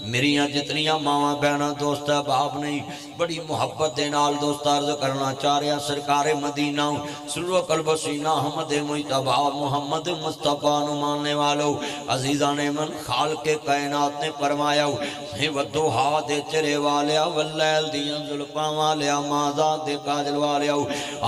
میریاں جتنیاں ماواں بہناں دوست احباب نہیں بڑی محبت دے نال دوست عرض کرنا چاہ رہا سرکار مدینہ سلو قلب سینہ احمد مجتبی محمد مصطفیٰ نو ماننے والو عزیزان من خالق کائنات نے فرمایا ہے ودوہا دے چرے والیا واللیل دیاں ظلفاں والیا مازاد دے کاجل والیا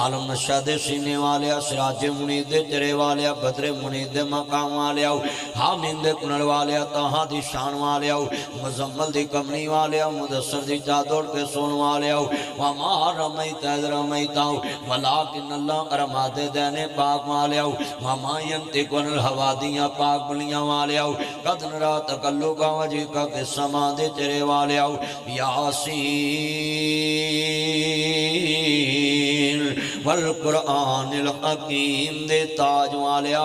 عالم نشہ دے سینے والیا سراج منید دے چرے والیا بدر منید دے مقام والیا حامین دے کنل والیا تاہا دی شان والیا مزمل دی کمنی والیا مدسر دی جادوڑ کے سون والیا وما رمیت از رمیتا ولیکن اللہ رما دے دینے پاک والیا وما ینتقن الحوادیاں پاک بلیاں والیا قد نرا تقلقا وجہ کا کے سما دے چرے والیا یاسین والقرآن الحکیم دے تاج والیا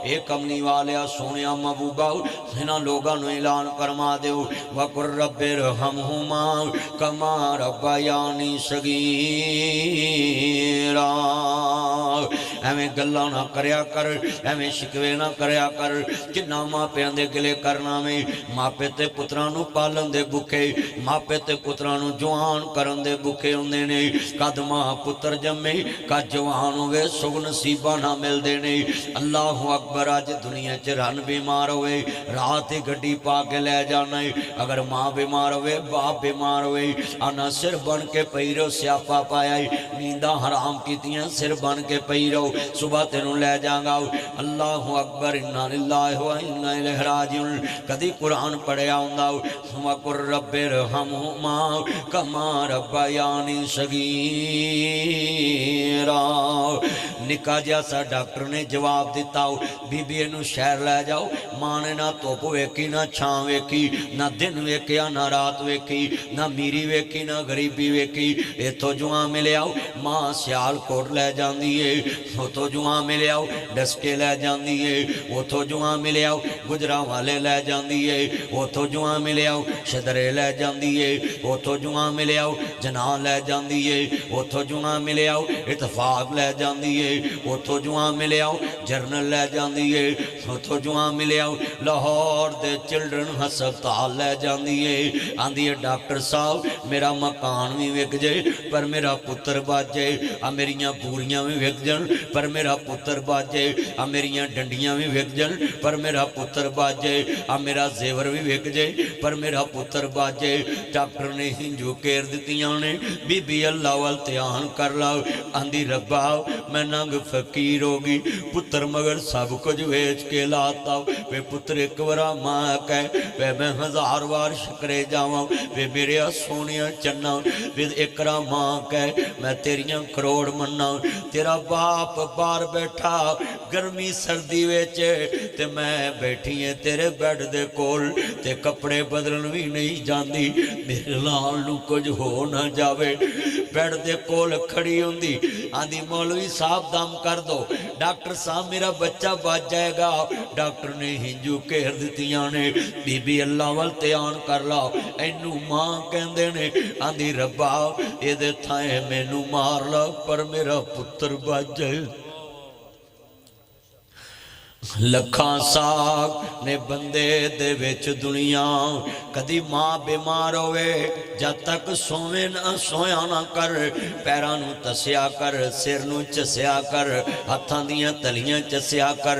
ایک کمنی والیا سونیا محبوبہ ہنا لوگاں نو اعلان فرما دیو وَقُرْ رَبِّ ارْحَمْهُمَا كَمَا رَبَّيَانِي صَغِيرًا ایویں گلاں نہ کریا کر ایویں شکوے نہ کریا کر جنہ ماں پیاں دے گلے کرنا میں ماں پے تے پتراں نو پالن دے بکے ماں پے تے پتراں نو جوان کرن دے بکے ہوندے نے کد ماں پتر جمے کا جوان ہوئے سگ نصیبہ نہ مل دے نے اللہ اکبر آج دنیا چ رن بیمار ہوئے رات گڈی پا کے لے جانا ہے اگر ماں بیمار ہوئے باپ بیمار ہوئے آنا سر بن کے پیرو سیاپا پایا ہے نیندہ حرام کیتیاں سر بن کے پیرو صبح تینوں لے جاؤں اللہ اکبر انا للہ و انا الیہ راجعون کدی قرآن پڑھیا ہوندا وَقُرْ رَبِّ ارْحَمْهُمَا كَمَا رَبَّيَانِي صَغِيرًا نکا جیسا ڈاکٹر نے جواب دیتا بی بی انو شہر لے جاؤ ماں نے نہ توپ ویکی نہ چھان ویکی نہ دن ویکیا نہ رات ویکی نہ میری ویکی نہ غریبی ویکی اے تو جوان ملے آؤ ماں سیال کوٹ لے جان دیئے وہ تو جوان ملے آؤ ڈسکے لے جان دیئے وہ تو جوان ملے آؤ گجرہ والے لے جان دیئے وہ تو جوان ملے آؤ شدرے لے جان دیئے وہ تو جوان ملے آؤ جنان لے جان دیئے وہ تو جوان ملے آؤ اتفاق لے جان دیئے وہ تو جوان ملے آؤ جرنل لے جان دیئے وہ تو جوان ملے آؤ لاہور دے چلڈرن ہسپتال لے جان دیئے آندھی ڈاکٹر صاحب میرا مکان بھی وک جائے پر میرا پتر بچ جائے میریاں پوریاں بھی وک جان پر میرا پتر بچ جائے میریاں ڈنڈیاں بھی وک جان پر میرا پتر بچ جائے میرا زیور بھی وک جائے پر میرا پتر بچ جائے ڈاکٹر نے ہنجو کیر دیتیاں نے بی بی اللہ والتیان کر لاؤ آندھی ربا میں ننگ فقیر ہوگی پتر مگر سب کچھ ویچ کے لاتا وے پتر ایک ورہ ماں کہے وے میں ہزار وار شکرے جاؤں وے میرے سونیاں چنہ وے اکرہ ماں کہے میں تیریاں کروڑ منہ تیرا باپ بار بیٹھا گرمی سردی ویچے تے میں بیٹھی ہیں تیرے بیڈ دے کول تے کپڑے بدلن بھی نہیں جاندی میرے لال نو کچھ ہو نہ جاوے بیڈ دے کول کھڑی ہوں دی آندھی مولوی صاحب دم کر دو ڈاکٹر صاحب میرا بچہ بچ جائے گا ڈاکٹر نے ہنجو کہر دیتیاں نے بی بی اللہ والتیان کر لاؤ اینو ماں کہندے نے آندھی ربا اے دے تھائے میں نو مار لا پر میرا پتر بچ جائے لکھاں ساگ نے بندے دے ویچ دنیا کدی ماں بیمار ہوئے جب تک سوئے نہ سویا نہ کر پیرانو تسیا کر سرنو چسیا کر ہتھاں دیاں تلیاں چسیا کر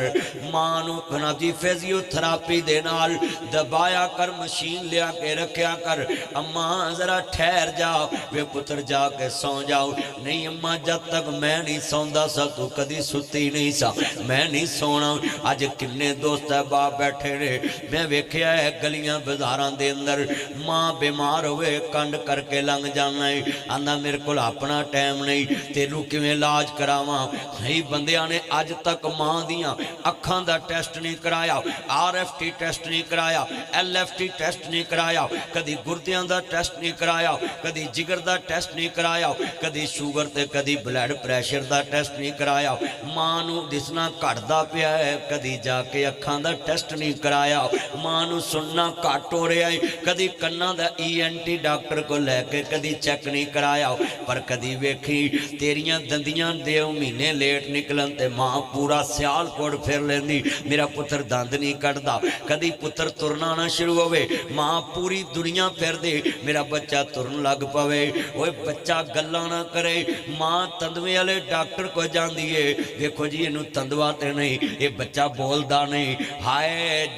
مانو کنادی فیزیو تھراپی دے نال دبایا کر مشین لیا کے رکھیا کر اماں ذرا ٹھہر جاؤ وے پتر جا کے سو جاؤ نہیں اماں جب تک میں نہیں سوندا سا تو کدی ستی نہیں سا میں نہیں سونا آج کنے دوست احباب بیٹھے رہے میں ویکھیا ہے گلیاں بزاراں دے اندر ماں بیمار ہوئے کنڈ کر کے لنگ جانا ہے آندھا میرے کو اپنا ٹائم نہیں تینوں کیویں علاج کراواں ہی بندیاں نے آج تک ماں دیاں اکھاں دا ٹیسٹ نہیں کرایا RFT ٹیسٹ نہیں کرایا LFT ٹیسٹ نہیں کرایا کدی گردیاں دا ٹیسٹ نہیں کرایا کدی جگر دا ٹیسٹ نہیں کرایا کدی شوگر تے کدی بلڈ پریشر دا ٹیسٹ نہیں کرایا ماں نو دسنا کٹ دا پیا ہے कदी जाके अखां दा टेस्ट नहीं कराया, मां नूं सुनना घट हो रहा है, कदी कन्नां दा ENT डॉक्टर को लैके कदी चेक नहीं कराया, पर कदी वेखी तेरियां दंदियां दे महीने लेट निकलन ते मां पूरा सियालकोट फिर लेंदी, मेरा पुत्र दंद नहीं कटदा। कदी पुत्र तुरना ना शुरू होवे, मां पूरी दुनिया फिर दे मेरा बच्चा तुरन लग पवे। ओए बच्चा गल्लां ना करे, मां तंदवे वाले डॉक्टर को जांदी है, देखो जी इनू तंदवा ते नहीं, ये बच्चा बोलदा नहीं। हाय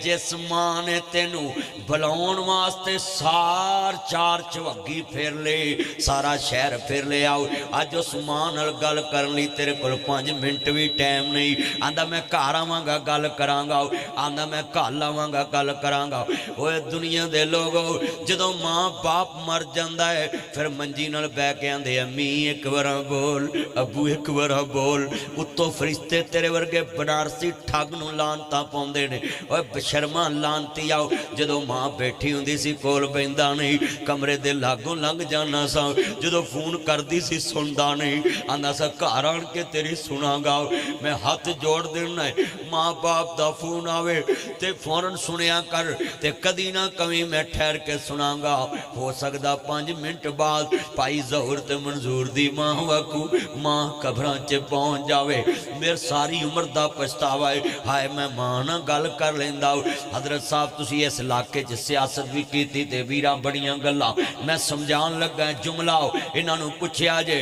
जिस मां ने तेनू बुलाउण वास्ते सार चार चवग्गी फिर ले, सारा शहर फिर ले आओ, अज उस मां नाल गल करन लई तेरे कोल 5 मिनट भी टाइम नहीं। आंदा मैं घर आवांगा गल करांगा, आंदा मैं कल आवांगा गल करांगा। ओए दुनिया दे लोगो जदों मां बाप मर जांदा है फिर मंजी नाल बैठ के आंदे अम्मी एक बार बोल, अबू एक बार बोल, उत्तों फरिश्ते तेरे वर्गे बनारसी ठग नूं लानतां पाउंदे ने। ओए बशर्मा लानती आओ, जदों मां बैठी हुंदी सी कोल बैंदा नहीं, कमरे दे लागों लंघ जाना सा, जदों फोन करदी सी सुनदा नहीं, आंदा सा घर आण के तेरी सुनांगा। मैं हाथ जोड़ देना है, माँ बाप दा फोन आवे ते फौरन सुनिया कर, ते कदी ना कभी मैं ठहर के सुनांगा। हो सकदा 5 मिनट बाद भाई ज़हूर ते मंजूर दी मां वाकू मां कबरां च पहुंच जावे, मेरे सारी उम्र दा पछतावा है, हाय मैं मां नाल गल कर लैंदा। हजरत साहब तुसी इस इलाके च सियासत भी कीती ते वीरां बड़ियां गल्लां मैं समझाण लगा, जुमला इन्हां नूं पुछया जे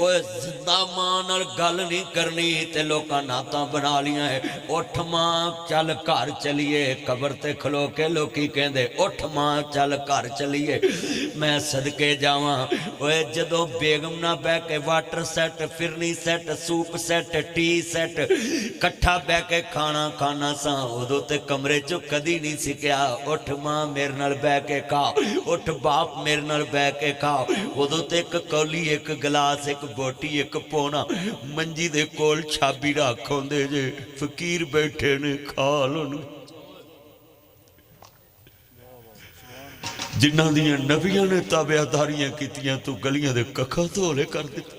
ओए जिंदा मां नाल गल नहीं करनी ते लोकां नातां बना लियां है, उठ मां चल घर चलीए, कबर ते खलो के लोकी कहंदे उठ मां चल घर चलीए। मैं सदके जावां ओए जदों बेगम ना बह के water set, phirni set, soup set, tea set कट्ठा बह के खाना खाना सा, उदों ते कमरे चों कदी नहीं सिक्या उठ मां मेरे नाल बह के खा, उठ बाप मेरे नाल बह के खा। उदों ते एक कौली एक गिलास एक बोटी एक पौना मंजी दे कोल छाबी रख आउंदे जे, फकीर बैठे ने खा लो। जिन्हां दियां नबियां ने ताबियादारियां कीतियां तू गलियां दे कखा धोले कर दिता।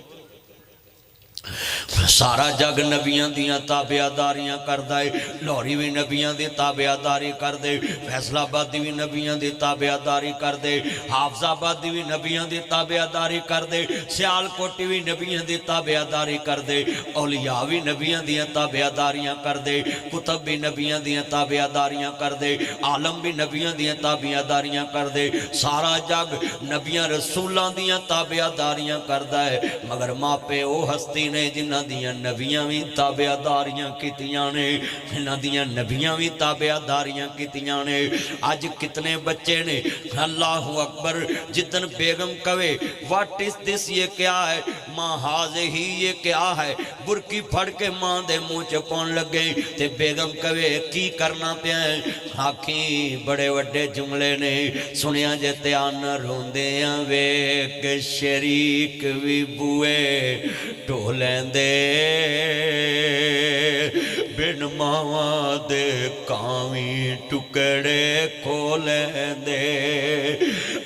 सारा जग नबियां दियां ताबियादारियां करदा है, लाहौरी भी नबियां दी ताबियादारी करदे, फैसलाबादी भी नबियां दी ताबियादारी करदे, हाफजाबादी भी नबियां दी ताबियादारी करदे, सियालकोटी भी नबियां दी ताबियादारी करदे, औलिया भी नबियां दियां ताबियादारियां करदे, कुतब भी नबियां दियां ताबियादारियां करदे, आलम भी नबियां दियां ताबियादारियां करदे। सारा जग नबियां रसूलां दियां ताबियादारियां करदा है, मगर मापे ओ हस्ती ने जिन्हां दियां नबियां भी ताबियादारियां कीतियां ने, इन्हां दियां नबियां भी ताबियादारियां कीतियां ने। अज कितने बच्चे ने अल्लाहु अकबर, जिदन बेगम कवे व्हाट इज दिस ये क्या है, मां हाज़ ही ये क्या है, बुरकी फड़ के मां दे मुंह च पाउण लगे ते बेगम कवे की करना पिया है, आखी बड़े वड्डे जुमले ने सुनिया जे ध्यान रोंदियां वेख शरीक भी बूए ढो लैंदे, बिन मावा दे कावी टुकड़े खो लैंदे,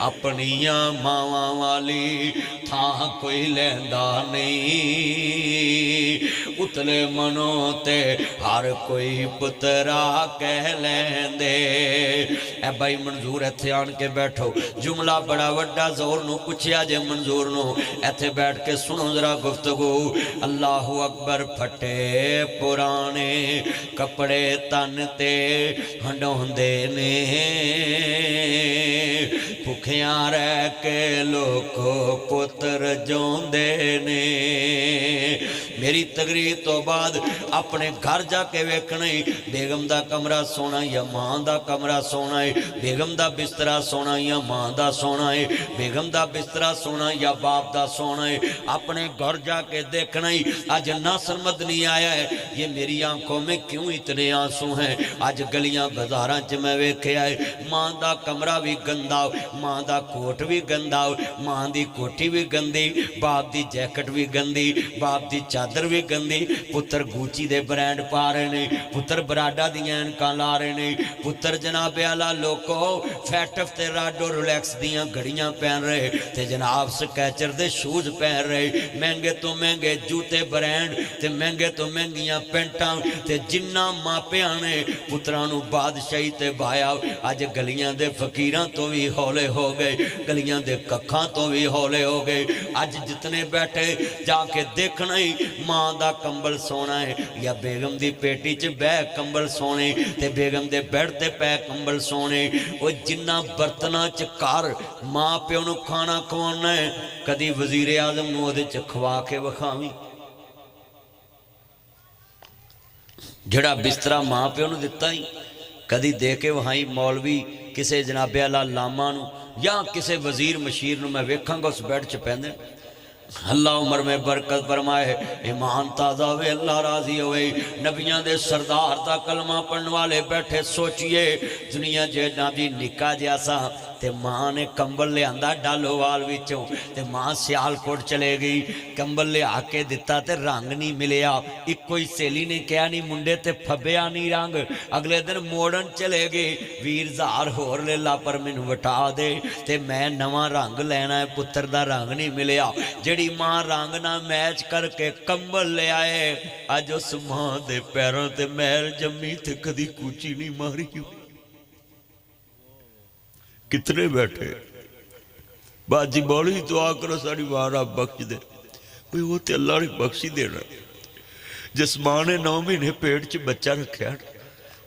अपनियां मावा वाली थां कोई लैंदा नहीं, उतले मनो ते हर कोई पुत्रा कह लैंदे। ए भाई मंजूर इत्थे आन के बैठो, जुमला बड़ा वड्डा ज़ोर नूं पुछया जे मंजूर नूं, इत्थे बैठ के सुनो जरा गुफ्तगू। अल्लाहु अकबर फटे पुराने कपड़े तन ते हंडोंदे ने, भुखियां रह के लोको पुत्र जोंदे ने। मेरी तकरीर तो बाद अपने घर जाके वेखना बेगम दा कमरा सोना या मां दा कमरा सोना है, बेगम दा बिस्तरा सोना या मां दा सोना है, बेगम दा बिस्तरा सोना या बाप दा सोना है। अपने घर जाके देखना ही आज नासर मदनी आया है, ये मेरी आंखों में क्यों इतने आंसू हैं। आज गलियां बाजारां च मैं वेख्या है, मां दा कमरा भी गंदा, मां दा कोट भी गंदा, मां दी कोठी भी गंदी, बाप दी जैकेट भी गंदी, बाप दी चादर चादर भी गंदी, पुत्र गुची दे ब्रांड पा रहे ने, पुत्र बराडा दियां ऐनकां ला रहे ने, पुत्र जनाबे आला लोको फैटफ ते राडो रोलैक्स दियां घड़ियां पहन रहे ते जनाब स्कैचर दे शूज पहन रहे, महंगे तो महंगे जूते ब्रांड ते महंगे तो महंगियां पेंटां ते जिन्ना मापियां ने पुत्रां नूं बादशाही ते बाया अज गलियां दे फकीरां तो भी हौले हो गए, गलियां दे कखां तो भी हौले हो गए। अज जितने बैठे जाके देखना ही मां दा कंबल सोना है या बेगम दी पेटी च बह कंबल सोने ते बेगम दे बेड ते पै कंबल सोने। वो जिन्ना बर्तना च घर मां प्यो नूं खाना खवाना है कदी वजीर आजम नूं उहदे च खवा के विखावी। जिहड़ा बिस्तरा मां प्यो नूं दिता ही कदी दे के वहाई मौलवी किसी जनाबे आला लामा नूं या किसी वजीर मशीर नूं मैं वेखांगा उस बैड च पैंदे। अल्लाह उमर में बरकत फरमाए, ईमान ताज़ा वे अल्लाह राजी होवे। नबियां दे सरदार दा कलमा पढ़ने वाले बैठे, सोचिए दुनिया जेना भी निका जिहा सा ते मां ने कंबल लिया डालोवाल विचों ते मां सियालकोट चले गई, कंबल लिया के दिता ते रंग नहीं मिलिया। एक कोई सहेली ने कहा नहीं मुंडे ते फब्बिया नहीं रंग, अगले दिन मोड़न चले गए, वीर जार होर ले ला पर मैनू वटा दे ते मैं नवा रंग लेना है, पुत्र दा रंग नहीं मिलिया। जिहड़ी मां रंग ना मैच करके कंबल ले आए, अज उस मां दे पैरों ते मैल जमी ते कदी कूची नहीं मारी। कितने बैठे बाजी बौली दुआ करो साड़ी मां रब बख्श दे, वो तो अल्लाह ने बख्श ही देना। जिस मां ने 9 महीने पेट च बच्चा रखा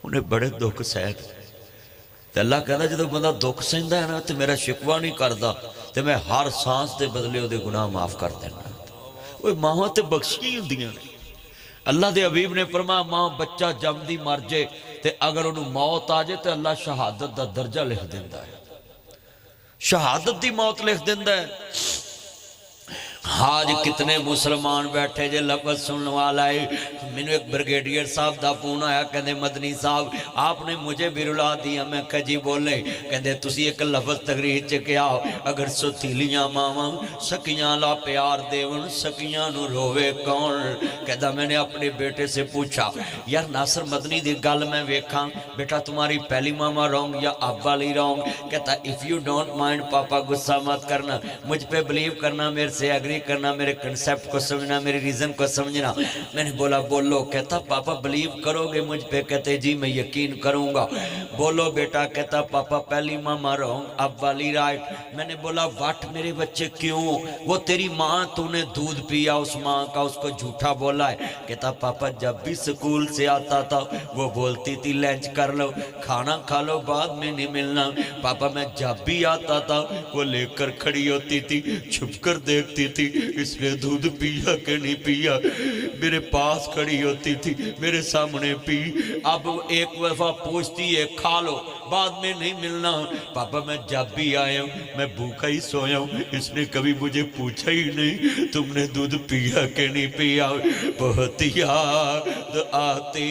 उन्हें बड़े दुख सह, तो अल्लाह कहता जो बंदा दुख सहता है ना तो मेरा शिकवा नहीं करता तो मैं हर सांस के बदले वो गुनाह माफ़ कर देना। वो मावां तो बख्शियां ही होंदियां ने। अल्लाह के हबीब ने फरमाया मां बच्चा जमदी मर जाए तो अगर उन्होंने मौत आ जाए तो अल्लाह शहादत का दर्जा लिख देता है, शहादत की मौत लिख देता है। आज कितने मुसलमान बैठे जे लफज सुनने वाला है। मैंने एक ब्रिगेडियर साहब का फोन आया, कहते मदनी साहब आपने मुझे भी रुला दिया। मैं कहा जी बोले, कहते तुसी एक लफज तकरीर च क्या, अगर सुतीलियां मावां सकियां ला प्यार देवन सकियां नू रोवे कौन। कहता मैंने अपने बेटे से पूछा यार नासर मदनी की गल मैं वेखा, बेटा तुम्हारी पहली मामा रॉन्ग या अब वाली रॉन्ग। कहता इफ़ यू डोंट माइंड पापा गुस्सा मत करना, मुझ पे बिलीव करना, मेरे से एग्री करना, मेरे कंसेप्ट को समझना, मेरे रीजन को समझना। मैंने बोला बोलो। कहता पापा बिलीव करोगे मुझ पे। कहते जी मैं यकीन करूंगा। बोलो बेटा। कहता पापा पहली मामा रॉन्ग अब वाली राइट। मैंने बोला वाट मेरे बच्चे क्यों, वो तेरी माँ तूने दूध पिया उस माँ का, उसको झूठा बोला है। कहता पापा जब भी स्कूल से आता था वो बोलती थी लंच कर लो, खाना खा लो, बाद में नहीं मिलना। पापा मैं जब भी आता था वो लेकर खड़ी होती थी, छुप कर देखती थी इसने दूध पिया कि नहीं पिया, मेरे पास खड़ी होती थी, मेरे सामने पी। अब एक दफा पूछती है खा लो, बाद में नहीं मिलना। पापा मैं जब भी आया हूँ मैं भूखा ही सोया हूँ, इसने कभी मुझे पूछा ही नहीं तुमने दूध पिया कि नहीं पिया। बहुत याद आती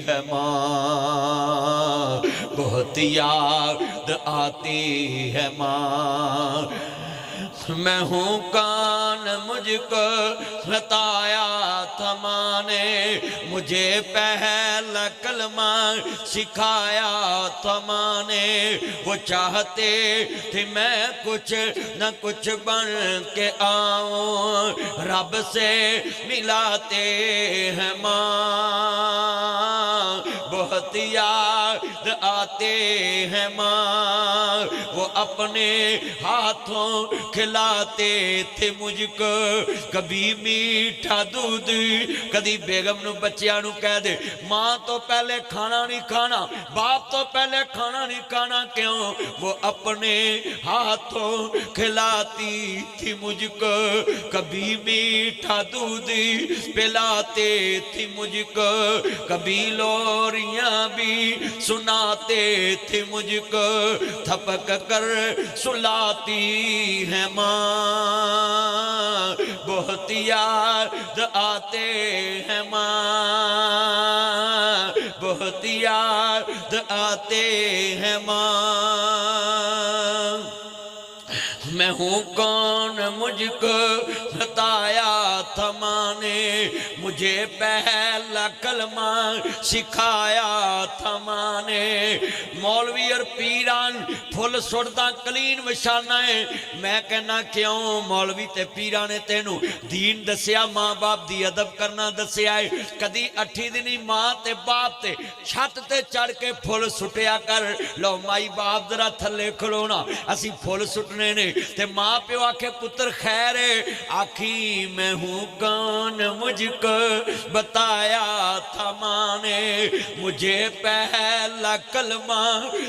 है माँ, बहुत याद आती है माँ। मैं हूँ कान मुझको बताया था माँ ने, मुझे पहला कलमा सिखाया था माँ ने। वो चाहते थे मैं कुछ न कुछ बन के आऊं, रब से मिलाते हैं माँ। बहुत याद आते हैं माँ, वो अपने हाथों खिलाते थे मुझको। कभी मीठा दूध, कभी बेगम नू बच्चियां नू कह दे मां तो पहले खाना नहीं खाना, बाप तो पहले खाना नहीं खाना, क्यों? वो अपने हाथों खिलाती थी मुझको। कभी मीठा दूध पिलाते थी मुझको, कभी लोरियां भी सुनाते थे मुझको। थपक कर सुलाती है माँ, बहुत याद आते हैं माँ, बहुत याद आते हैं माँ। मैं हूँ कौन मुझको बताया تھا ماں نے مجھے پہلا کلمہ سکھایا تھا ماں نے مولوی اور پیران پھل سڑتا کلین وشانا ہے میں کہنا کیوں مولوی تے پیران نے تینوں دین دسیا ماں باپ دی ادب کرنا دسیا ہے کدی 8 دنی ماں تے باپ تے چھت تے چڑھ کے پھل سٹیا کر لو مائی باپ ذرا تھلے کھلونا اسی پھل سٹنے نے تے ماں پیو آکھے پتر خیر ہے آکھی میں ہوں کون مجھ کو بتایا تھا ماں نے مجھے پہلا کلمہ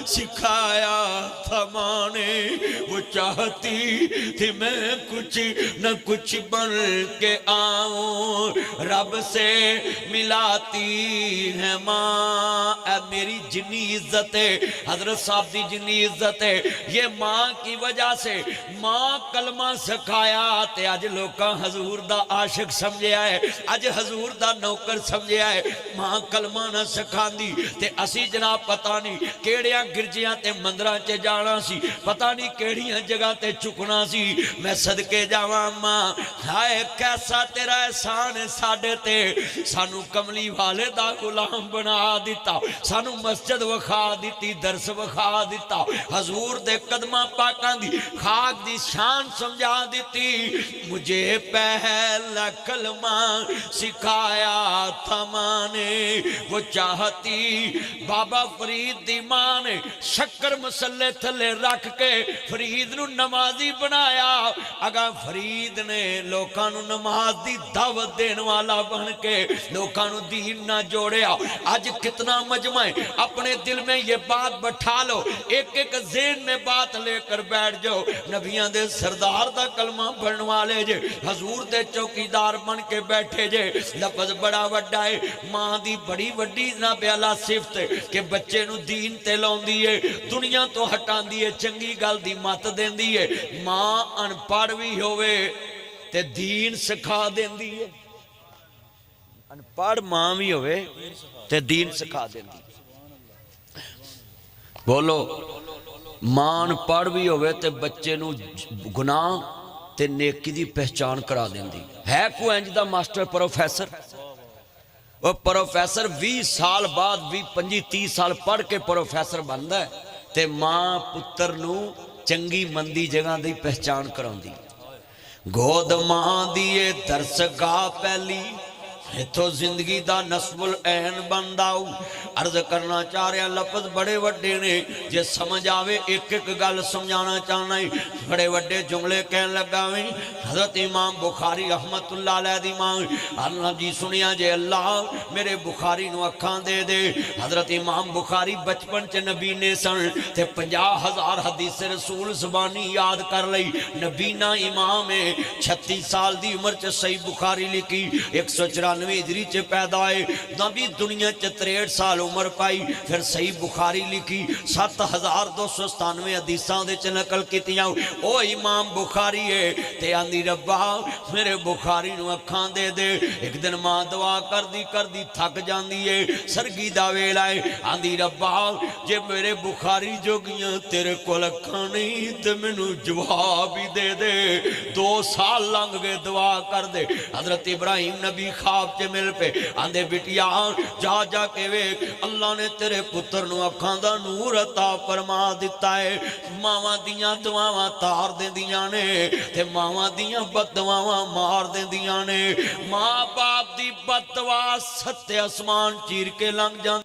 سکھایا تھا ماں نے وہ چاہتی تھی میں کچھ نہ کچھ بن کے آؤں رب سے ملاتی ہے ماں اے میری جنی عزت ہے حضرت صاحب دی جنی عزت ہے یہ ماں کی وجہ سے ماں کلمہ سکھایا تے آج لوکاں حضور دا عاشق سمجھیا ہے آج حضور دا نوکر سمجھیا ہے ماں کلمہ نہ سکھان دی تے اسی جناب پتہ نہیں کیڑیاں گرجیاں تے مندراں چے جانا سی پتہ نہیں کیڑیاں جگہ تے چکنا سی میں صدقے جاواں ماں ہائے کیسا تیرا احسان ہے ساڈے تے سانو کملی والے دا غلام بنا دیتا سانو مسجد وکھا دیتی درس وکھا دیتا حضور دے قدمہ پاکاں دی خاک دی شان سمجھا دیتی مجھے پہلا کلمہ سکھایا تھا ماں نے وہ چاہتی بابا فرید دی ماں نے شکر مسلے تھلے رکھ کے فرید نو نمازی بنایا اگا فرید نے لوکاں نو نماز دی دعوت دین والا بن کے لوکاں نو دین نہ جوڑیا آج کتنا مجمع ہے اپنے دل میں یہ بات بٹھا لو ایک ایک ذہن میں بات لے کر بیٹھ جاؤ نبیاں دے سردار دا کلمہ پڑھن والے جے حضور دے چوکیدار بن کے بیٹھے جے لفظ بڑا وڈا ہے ماں دی بڑی وڈی جناب اعلیٰ صفت ہے کہ بچے نو دین تے لاؤں دیئے دنیا تو ہٹان دیئے چنگی گل دی مات دین دیئے ماں ان پڑھ بھی ہوئے تے دین سکھا دین دیئے ان پڑھ ماں بھی ہوئے تے دین سکھا دین دیئے بولو ماں ان پڑھ بھی ہوئے تے بچے نو گناہ تے نیکی دی پہچان کرا دین دی ہے کوئی انجدہ ماسٹر پروفیسر وہ پروفیسر 20 سال بعد 25-30 سال پڑھ کے پروفیسر بندا ہے تے ماں پتر نو چنگی مندی جگہ دی پہچان کراؤں دی گود ماں دیئے درس گاہ پہلی تو زندگی دا نصب العین بنداؤ عرض کرنا چاہ رہے ہیں لفظ بڑے وڈے نے جے سمجھ آوے ایک ایک گل سمجھانا چاہنا ہے بڑے وڈے جملے کہن لگاویں حضرت امام بخاری رحمت اللہ علیہ دی ماں اللہ جی سنیا جے اللہ میرے بخاری نو اکھاں دے دے حضرت امام بخاری بچپن چے نبی نے سن تے 50,000 حدیث رسول زبانی یاد کر لئی نبینا امام 36 سال دی عمر چے صحیح بخاری لکھی 194 ہجری چے پیدا ہے نبی دنیا چے 63 سال عمر پائی پھر صحیح بخاری لکھی 7297 حدیثاں دے چے نقل کیتیاں او امام بخاری ہے تے آندی ربا میرے بخاری نو اکھاں دے دے ایک دن ماں دعا کر دی تھک جاندی ہے سرگی دا ویلا ہے آندی ربا جے میرے بخاری جو گیاں تیرے کول اکھاں نہیں تے مینوں جواب ہی دے دے 2 سال لنگ گئے دعا کر دے حضرت ابراہیم نبی خواب چے مل پہ آندے بٹیا جا جا کے ویک اللہ نے تیرے پتر نو اکھاں دا نور عطا فرما دیتا ہے ماواں دیاں دعاواں تار دے دیاں نے تے ماواں دیاں بد دعاواں مار دے دیاں نے ماں باپ دی بد دعا ستے اسمان چیر کے لنگ جان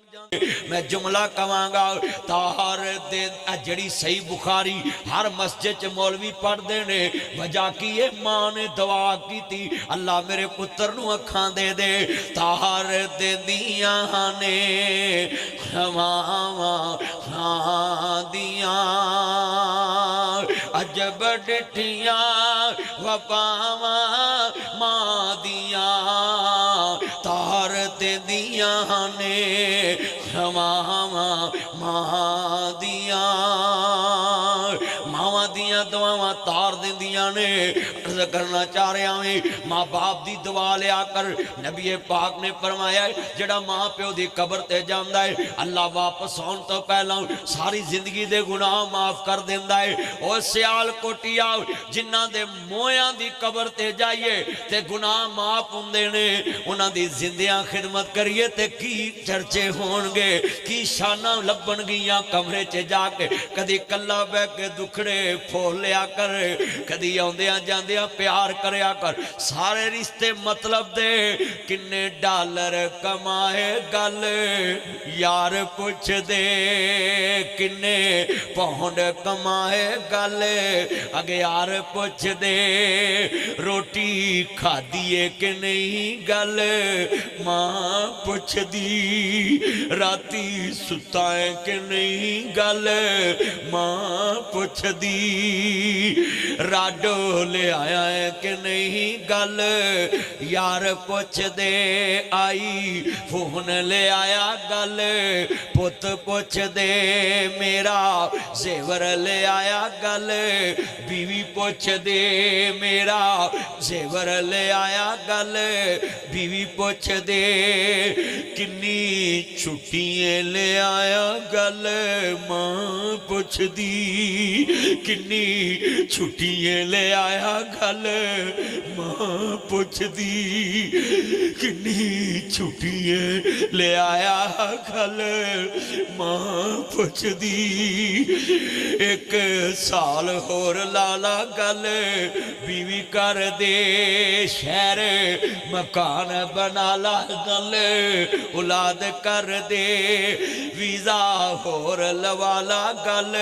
میں جملہ کہاں گا تار دے جڑی صحیح بخاری ہر مسجد چ مولوی پڑھ دینے وجہ کی یہ ماں نے دعا کی تھی اللہ میرے پتر نو اکھاں دے دے تار دے دیاں نے ہواں دیاں عجب ڈٹھیاں وپاواں ماں دیاں تار دے دیاں نے ہواں ماں دیاں ماں मावां दियां दुआवां तार दिंदियां ने। अर्ज करना चाह रहा हूं, माँ बाप दी दुआ लिया कर। नबी पाक ने फरमाया जेड़ा मां प्यो दी कबर ते जांदा है अल्लाह वापस आउण तो पहला सारी जिंदगी दे गुनाह माफ कर देंदा है। ओ सियाल कोटिया जिन्हां दे मोयां दी कबर ते जाइए ते गुनाह माफ हुंदे ने, उन्हां दी जिंदियां खिदमत करिए ते की चर्चे होणगे, की शाना लभणगियां कमरे च जाके। कदी कल्ला बह के दुखड़े फोल लिया कर, कदी आउंदियां जांदियां प्यार करया कर। सारे रिश्ते मतलब दे, किन्ने डॉलर कमाए गल यार पुछ दे, किन्ने पौंड कमाए गल अगे यार पुछ दे, रोटी खादिए कि नहीं गल मां पुछ दी, राती सुता है कि नहीं गल मां पुछ दी, राडो ले आया है कि नहीं गल यार पुछ दे, आई फोन ले आया गल पुत पुछ दे, मेरा जेवर ले आया गल बीवी पुछ दे, मेरा जेवर ले आया गल बीवी पुछ दे, किन्नी छुट्टियां ले आया गल मां पुछ दी, किन्नी छुट्टियां ले आया गल मां पुछ दी, किन्नी छुट्टियां ले आया गल मां पुछ दी, एक साल होर लाला गल बीवी कर दे, शहर मकान बना ला गल औलाद कर दे, वीजा होर लवाला गल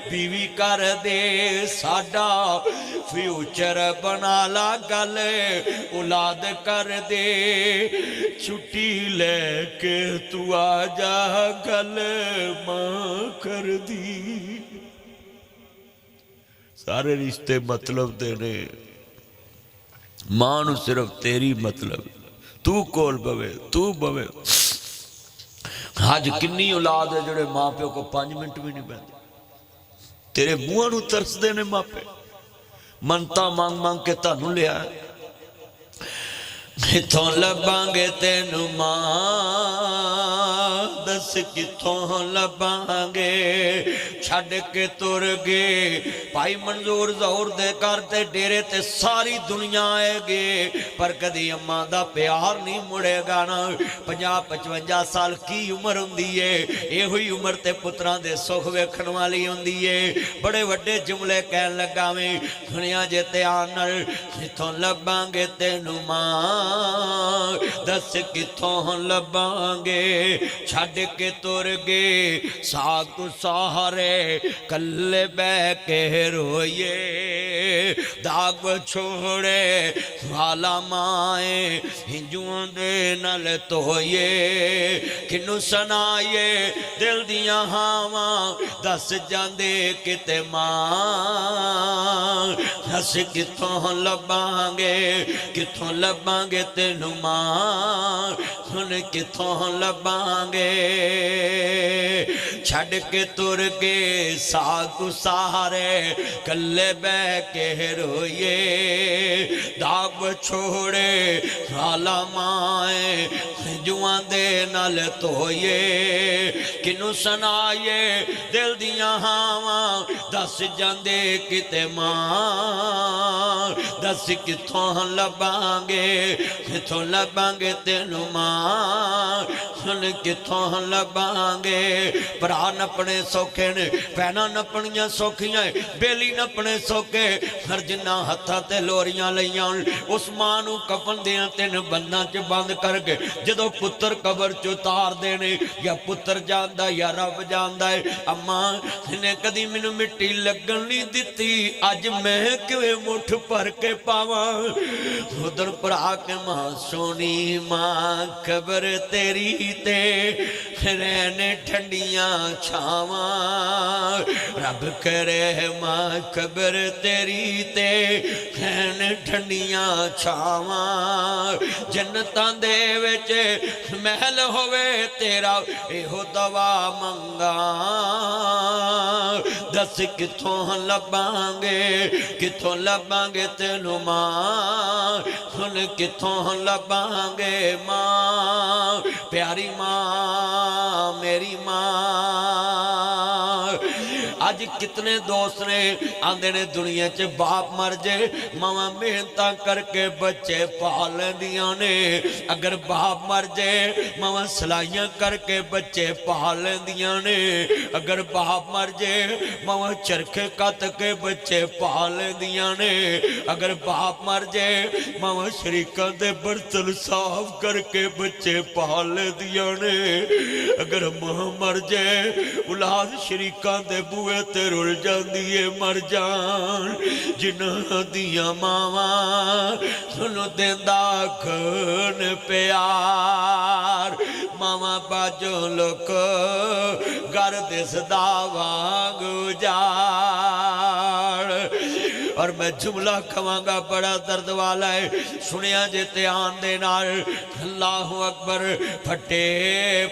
बीवी कर दे, साडा फ्यूचर बना ला गल औलाद कर दे, छुट्टी लेके तू आ जा गल मां कर दी। सारे रिश्ते मतलब दे ने, मां नू सिर्फ तेरी मतलब, तू कोल बवे तू बवे। अज किन्नी औलाद है जोड़े मां प्यो को 5 मिनट भी नहीं पैंदे, तेरे मूहां नू तरसदे ने मापे, मनता मांग मांग के तानू लिया, किथों लभांगे तेनू मां दस किथों लभांगे, छड़ के तुर गए भाई मंजूर ज़हूर दे घर ते डेरे ते सारी दुनिया आएगी, पर कदी अम्मा दा प्यार नहीं मुड़ेगा ना। 50-55 साल की उम्र हुंदी है, इहो ही उम्र ते पुत्रां दे सुख वेखण वाली हुंदी है। बड़े वड्डे जुमले कहन लगा वे सुनिया जे ध्यान नाल, किथों लभांगे तेनू मां दस किथों लभांगे, छड़ के तुर गए साग सहारे कल्ले बह के रोइए, दाग छोड़े वाला माए हिंजुआं दे नाल धोइए, किनू सुनाइए दिल दियां हावां दस जांदे किते मां, दस किथों लभांगे किथों लभांगे तेनू मां, हुण किथों लभांगे, छड़ के तुर के साधु सहारे कल्ले बह के रोइए, दाग छोड़े वाला माए जुआं दे नाल धोइए, किनू सुनाइए दिल दियां हावां दस जांदे किते मां, दस किथों लभांगे किथों लभांगे तेनू मां, हुण किथों लभांगे। भरा नपने सौखे ने, भैणां नपणियां सौखियां, बेली नपने सौखे, हर जिन्ना हत्थां ते लोरियां लईयां उस मां नू कफन दियां 3 बंदां च बंद करके जदों पुत्तर कबर च उतार देने, या पुत्तर जांदा या रब जांदा है। अम्मा ने कदी मैनू मिट्टी लगन नहीं दिती, अज मैं किवें मुठ भर के पावां। उधर भरा के मां सोनी मां कबर तेरी ते रहने ठंडियां छावां, रब करे मां कबर तेरी ते रहने ठंडियां छावां, जन्नतां दे विच महल होवे तेरा एहो दवा मंगा दस किथों लबांगे तेनू मां सुन किथों लबांगे मां प्यारी मां मेरी मां। अज कितने दोस्त ने आंदे ने दुनिया च बाप मर जाए मावां मेहनत करके बच्चे पाल लैंदियां ने अगर बाप मर जाए मावां सलाइयां करके बच्चे पाल लैंदियां ने अगर बाप मर जाए मावां चरखे कत के बच्चे पाल लैंदियां ने अगर बाप मर जाए मावां शरीकां दे बर्तन साफ करके बच्चे पाल लैंदियां ने अगर मां मर जाए औलाद शरीकां दे बूहे ते रुल जांदी है मर जान जिन्हां दियां मावां सुनो देंदा खून प्यार मावां बाजो लोक घर दिसदा वांग उजाड़। और मैं जुमला कहांगा बड़ा दर्द वाला है सुनिया जे ध्यान दे नाल अल्लाहु अकबर। फटे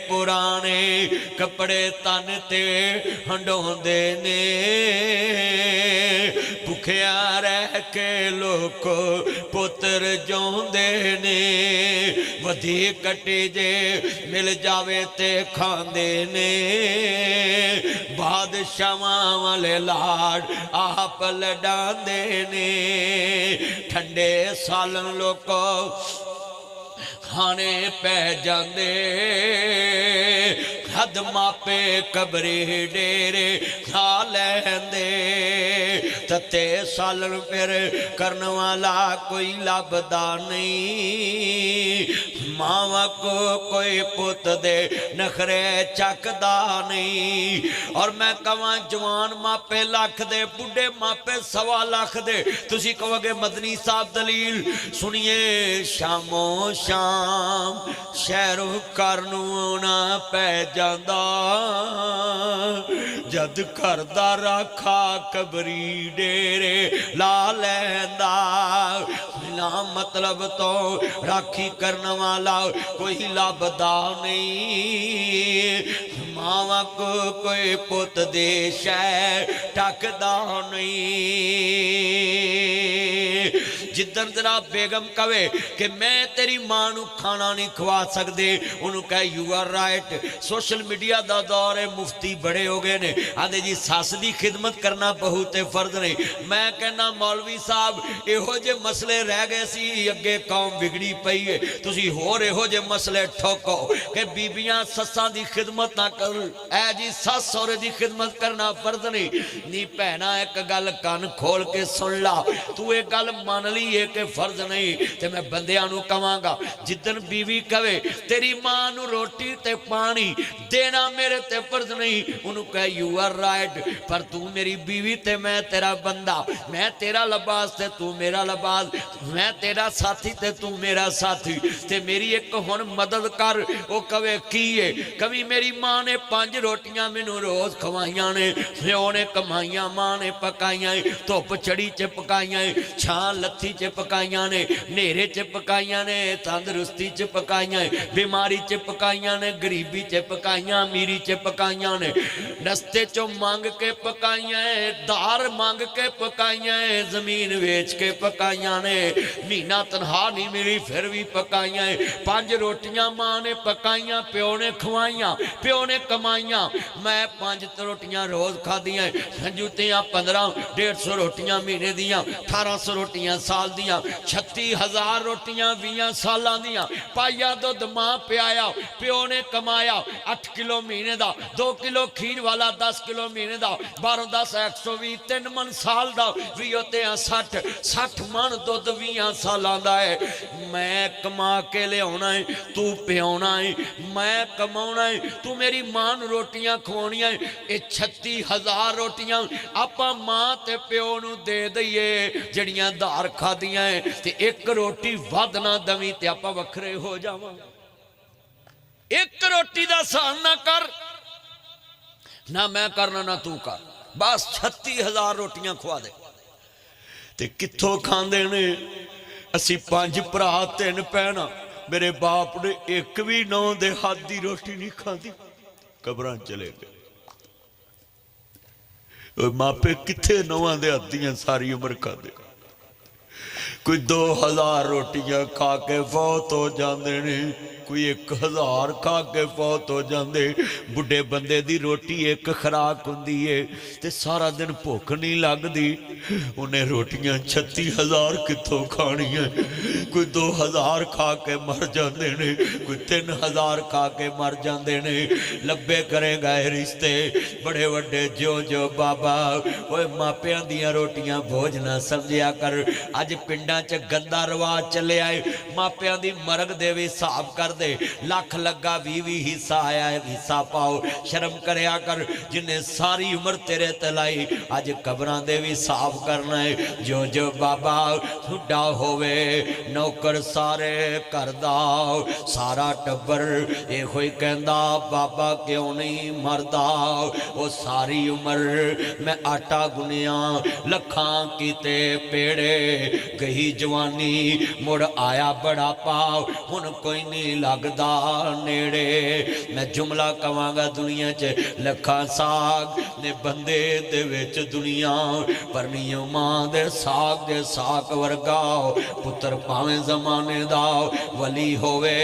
पुराने कपड़े तन ते हंडोंदे ने भुखिया रह के लोग पुत्र जोंदे ने वधी कटी जे मिल जावे ते खांदे ने बादशाहां वाले लाड आप लडांदे ने ठंडे सालन लोग खाने पै जांदे हद मापे कबरे डेरे खा लैंदे तते सालन फिर करन वाला कोई लभदा नहीं मावा को कोई पुत दे नखरे चकदा नहीं। और मैं कहां जवान मापे लख दे बुढ़े मापे सवा लख दे तुसी कहोगे मदनी साहब दलील सुनिए शामो शाम शहरों करनू आना पै जांदा जद घर दा राखा कबरी डेरे ला लैंदा बिना मतलब तो राखी करने वाला कोई लभदा नहीं मावा को कोई पुत देश है टकदा नहीं। जिदन जरा बेगम कवे कि मैं तेरी मां नू खाना नहीं खवा सकते उन्होंने कह you are right. Social media का दौर है मुफ्ती बड़े हो गए ने आदे जी सस की खिदमत करना बहुत है फर्ज नहीं। मैं कहना मौलवी साहब इहो जे मसले रह गए सी अगे कौम बिगड़ी पई है तुसी होर इहो जे मसले ठोको कि बीबियां सस्सां दी खिदमत ना कर ऐ जी सस सौरे दी खिदमत करना फर्ज नहीं। नी भैना एक गल कान खोल के सुन ला तू एक गल मान ली है कि फर्ज नहीं ते मैं बंदियां नू कहांगा जिदन बीवी कवे तेरी मां नू रोटी ते पानी देना मेरे ते फर्ज नहीं उन्होंने कह यू आर राइट पर तू मेरी बीवी ते मैं तेरा बंदा मैं तेरा लिबास ते तू मेरा लिबास मैं तेरा साथी ते तू मेरा साथी ते मेरी एक हुण मदद कर। वो कवे की है कभी मेरी मां ने 5 रोटियां मैनू रोज खवाइयां ने प्यो ने कमाइयां मां ने पकाइयां धुप चढ़ी च पकाइयां छां लत्थी च पकाइयां ने नेरे च पकाइयां ने तंदरुस्ती च पकाइयां बीमारी च पकाइयां ने गरीबी च पकाइयां अमीरी च पकाइयां ने रस्ते चो मांग के पकाइयां दार मांग के पकाइयां जमीन वेच के पकाइयां ने महीना तनख्वाह नहीं मिली फिर भी पकाइयां 5 रोटियां मां ने पकाइयां प्यो ने खवाइयां प्यो ने कमाइयां मैं 5 रोटियां रोज खादियां जूतियां 1500 रोटियां महीने दियां 1800 रोटियां साल दियां 36,000 रोटियां 20 सालां दियां पाइया दुध मां पियाया प्यो ने कमाया 8 किलो महीने का 2 किलो खीर वाला 10 किलो महीने का 12 10 120 3 मन साल का 60 मन दुध 20 सालों का है। मैं कमा के लिया तू पियाना है मैं कमाना है तू मेरी मां नू रोटियां खवानियां ये 36,000 रोटियां आपां मां ते प्यो नू दे दईए जड़ियां धार खादियां ते एक रोटी वध ना दवी ते आपां वखरे हो जावां। एक रोटी का सहन ना कर ना मैं करना ना तू कर बस 36,000 रोटियां खवा दे ते कित्थों खांदे ने असी 5 भरा 3 भैणां میرے باپ نے ایک بھی نو دے ہاتھ دی روٹی نہیں کھاندی قبراں چلے گئے ماپے کتھے نواں دے ہاتھ دیاں ساری عمر کھا دے کوئی 2000 روٹیاں کھا کے فوت ہو جاندے نے کوئی 1000 کھا کے فوت ہو جاندے بڑھے بندے دی روٹی ایک خوراک ہوندی ہے تے سارا دن بھوک نہیں لگدی انہیں روٹیاں 36000 کتھوں کھانی ہیں کوئی 2000 کھا کے مر جاندے نے کوئی 3000 کھا کے مر جاندے نے لبے کرے گئے رشتے بڑے وڈے جو جو بابا اوے ماپیاں دیاں روٹیاں بوجھ نہ سمجھیا کر اج پنڈاں چ گندا رواج چلے آئے ماپیاں دی مرگ دے بھی صاحب کر دے لاکھ لگا 20 حصہ آیا ہے حصہ پاؤ شرم کریا کر جنہیں ساری عمر تیرے تلائی آج قبران دے بھی صاحب کرنا ہے جو جو بابا ٹھڈا ہوئے نوکر سارے کرداؤ سارا ٹبر اے ہوئی کہندہ بابا کیوں نہیں مرداؤ وہ ساری عمر میں آٹا گنیاں لکھاں کیتے پیڑے گئی جوانی مڑ آیا بڑا پاؤ ہن کوئی نہیں لگدا نیڑے میں جملہ کواںگا دنیا چ لکھاں ساگ نے بندے دے وچ دنیا پرنیوں ماں دے ساگ ورگاؤ پتر پاویں زمانے داؤ ولی ہوئے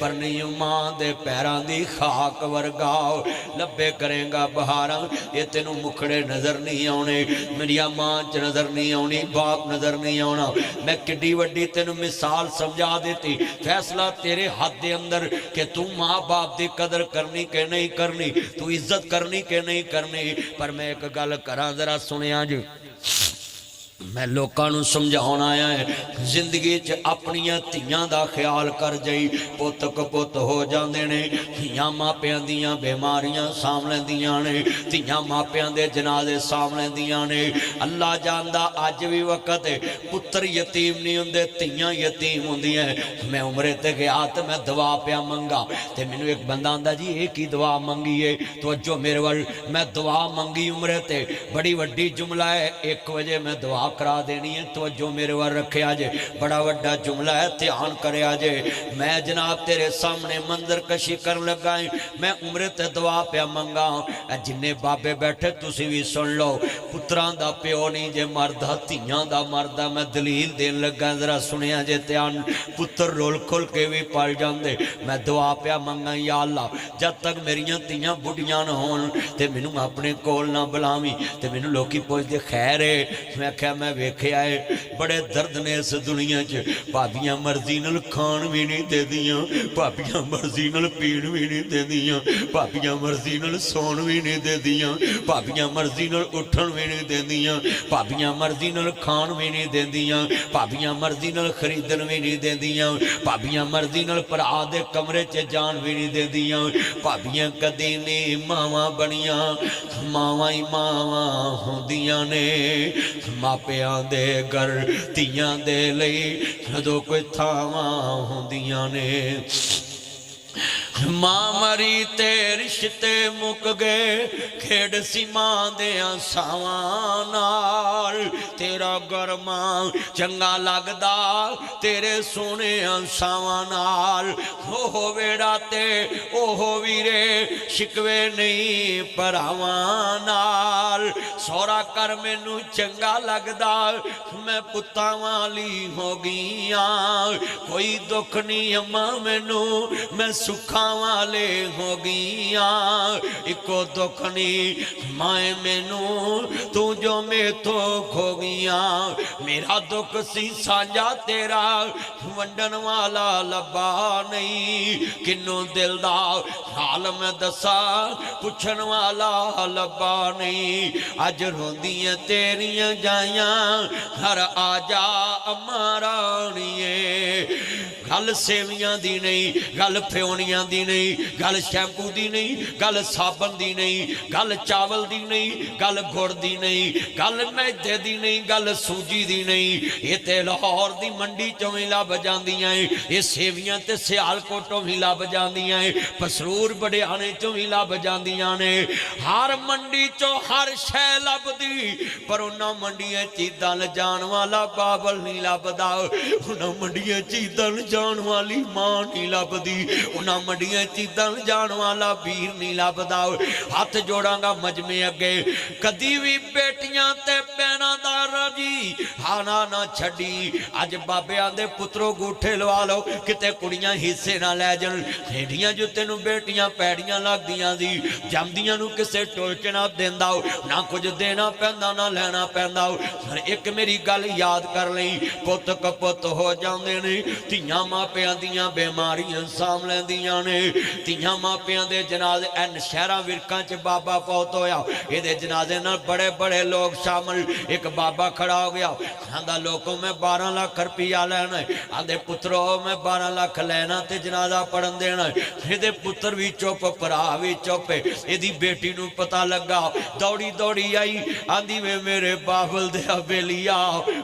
پرنیوں ماں دے پیران دی خاک ورگاؤ لبے کریں گا بہاراں یہ تینوں مکھڑے نظر نہیں آنے میری ماں چ نظر نہیں آنی باپ نظر نہیں آنا میں کڈی وڈی تینوں مثال سمجھا دیتی فیصلہ تیرے ہاتھ دے اندر کہ تو ماں باپ دی قدر کرنی کہ نہیں کرنی تو عزت کرنی کہ نہیں کرنی پر میں ایک گل کراں ذرا سنیا جی میں لوکانوں سمجھاؤنا آیا ہے زندگی چ اپنیاں تیاں دا خیال کر جائی پوت کپوت ہو جاندے نے تیاں ماپیاں دیاں بیماریاں سامنے دیاں نے تیاں ماپیاں دے جنازے سامنے دیاں نے اللہ جاندہ آج بھی وقت ہے پتر یتیم نہیں ہوندے تیاں یتیم ہوندیاں میں عمرے تے گیا تو میں دعا پیا منگا تے میں ایک بندہ آندہ جی ایک ہی دعا منگی ہے توجہ میرے وال میں دعا منگی عمرے تے بڑی وڈی جملہ ہے 1 بجے میں دعا کرا دینی ہے توجہ میرے وار رکھے آجے بڑا وڈا جملہ ہے تیان کرے آجے میں جناب تیرے سامنے منظر کشی کر لگائیں میں عمرے تے دعا پہ منگا جنہیں بابے بیٹھے تسی بھی سن لو پتران دا پیو نہیں جے مردہ تیان دا مردہ میں دلیل دین لگا ذرا سنیا جے تیان پتر رول کھل کے بھی پال جان دے میں دعا پہ منگا یا اللہ جب تک میریاں تیان بڑیاں نہ ہون تے منوں اپنے کول نہ بلامی تے منوں لوکی پوچھ دے خیر ہے میں کہا میں ویکھے آئے بڑے درد نے اس دنیا چ بابیاں مرضی نل کھان بھی نہیں دے دیاں بابیاں مرضی نل پین بھی نہیں دے دیاں بابیاں مرضی نل سون بھی نہیں دے دیاں بابیاں مرضی نل اٹھن بھی نہیں دے دیاں بابیاں مرضی نل کھان بھی نہیں دے دیاں بابیاں مرضی نل خریدن بھی نہیں دے دیاں بابیاں مرضی نل پرا دے کمرے چ جان بھی نہیں دے دیاں بابیاں کدی نہیں ماواں بنیاں ماواں ہی ماواں ہوندیاں نے ماپیاں دے گر تیاں دے لئی جدوں کوئی تھاواں ہوندیاں نے ماں مری تے رشتے مک گئے کھیڑ سی ماں دیاں ساواں نال تیرا گرماں چنگا لگدا تیرے سونے ساواں نال اوہ ویڑا تے اوہ ویرے شکوے نہیں پراواں نال سورا کر مینوں چنگا لگدا میں پتاں والی ہو گیاں کوئی دکھ نہیں اماں مینوں میں سکھاں والے ہو گیاں ایکو دکھنی مائیں مینوں تو جو میں تو کھو گیاں میرا دکھ سی سانجا تیرا ونڈن والا لبا نہیں کنوں دل دا حال میں دسا پچھن والا لبا نہیں اج روندیاں تیریاں جائیاں ہر آجا امارانیے گل سیویاں دی نہیں گل پھیونیاں دی نہیں گل شیمپو دی نہیں گل صابن دی نہیں گل چاول دی نہیں گل گھڑ دی نہیں گل میدے دی نہیں گل سوجی دی نہیں یہ تے لاہور دی منڈی چوں ہی لب جاندیاں ہیں یہ سیویاں تے سیال کوٹوں ہی لب جاندیاں ہیں پسرور بڑیانے چوں ہی لب جاندیاں نے ہر منڈی چوں ہر شے لب دی پر انہاں منڈیاں چیداں جان والا بابل نہیں لب دا انہاں منڈیاں چیداں جان ਜਾਣ ਵਾਲੀ ਮਾਂ ਨਹੀਂ ਲੱਭਦੀ, ਉਹਨਾਂ ਮੰਡੀਆਂ ਚੀਜ਼ਾਂ ਜਾਣ ਵਾਲਾ ਵੀਰ ਨਹੀਂ ਲੱਭਦਾ। ਹੱਥ ਜੋੜਾਂਗਾ ਮਜਮੇ ਅੱਗੇ, ਕਦੀ ਵੀ ਬੇਟੀਆਂ ਤੇ ਭੈਣਾਂ ਦਾ ਰਾਜੀ ਹਾਨਾ ਨਾ ਛੱਡੀ। ਅੱਜ ਬਾਬਿਆਂ ਦੇ ਪੁੱਤਰੋ ਗੂਠੇ ਲਵਾ ਲਓ, ਕਿਤੇ ਕੁੜੀਆਂ ਹਿੱਸੇ ਨਾ ਲੈ ਜਾਣ। ਢੇਡੀਆਂ ਜੋ ਤੈਨੂੰ ਬੇਟੀਆਂ ਪੈੜੀਆਂ ਲੱਗਦੀਆਂ ਸੀ, ਜੰਮਦੀਆਂ ਨੂੰ ਕਿਸੇ ਟੋਚ ਨਾ ਦਿੰਦਾ, ਨਾ ਕੁਝ ਦੇਣਾ ਪੈਂਦਾ ਨਾ ਲੈਣਾ ਪੈਂਦਾ। ਪਰ ਇੱਕ ਮੇਰੀ ਗੱਲ ਯਾਦ ਕਰ ਲਈ, ਪੁੱਤ ਕਪੁੱਤ ਹੋ ਜਾਂਦੇ ਨੇ, ਧੀਆਂ ਮਾਪਿਆਂ ਦੀਆਂ ਬਿਮਾਰੀਆਂ ਸਾਂਭ ਲੈਂਦੀਆਂ ਨੇ। ਧੀਆਂ ਮਾਪਿਆਂ ਦੇ ਜਨਾਜ਼ੇ ਐਨ ਸ਼ਹਿਰਾਂ ਵਿਰਕਾਂ 'ਚ ਬਾਬਾ ਫੌਤ ਹੋਇਆ, ਇਹਦੇ ਜਨਾਜ਼ੇ ਨਾਲ ਬੜੇ ਬੜੇ ਲੋਕ ਸ਼ਾਮਲ। ਇੱਕ ਬਾਬਾ ਖੜਾ ਹੋ ਗਿਆ, ਕਹਿੰਦਾ ਲੋਕੋ ਮੈਂ 12 ਲੱਖ ਰੁਪਇਆ ਲੈਣਾ। ਆਂਦੇ ਪੁੱਤਰੋ ਮੈਂ 12 ਲੱਖ ਲੈਣਾ ਤੇ ਜਨਾਜ਼ਾ ਪੜਨ ਦੇਣਾ। ਇਹਦੇ ਪੁੱਤਰ ਵੀ ਚੁੱਪ, ਭਰਾ ਵੀ ਚੁੱਪ। ਇਹਦੀ ਬੇਟੀ ਨੂੰ ਪਤਾ ਲੱਗਾ, ਦੌੜੀ ਦੌੜੀ ਆਈ, ਆਂਦੀ ਵੇ ਮੇਰੇ ਬਾਬਲ ਦੇ ਬੇਲੀਆ,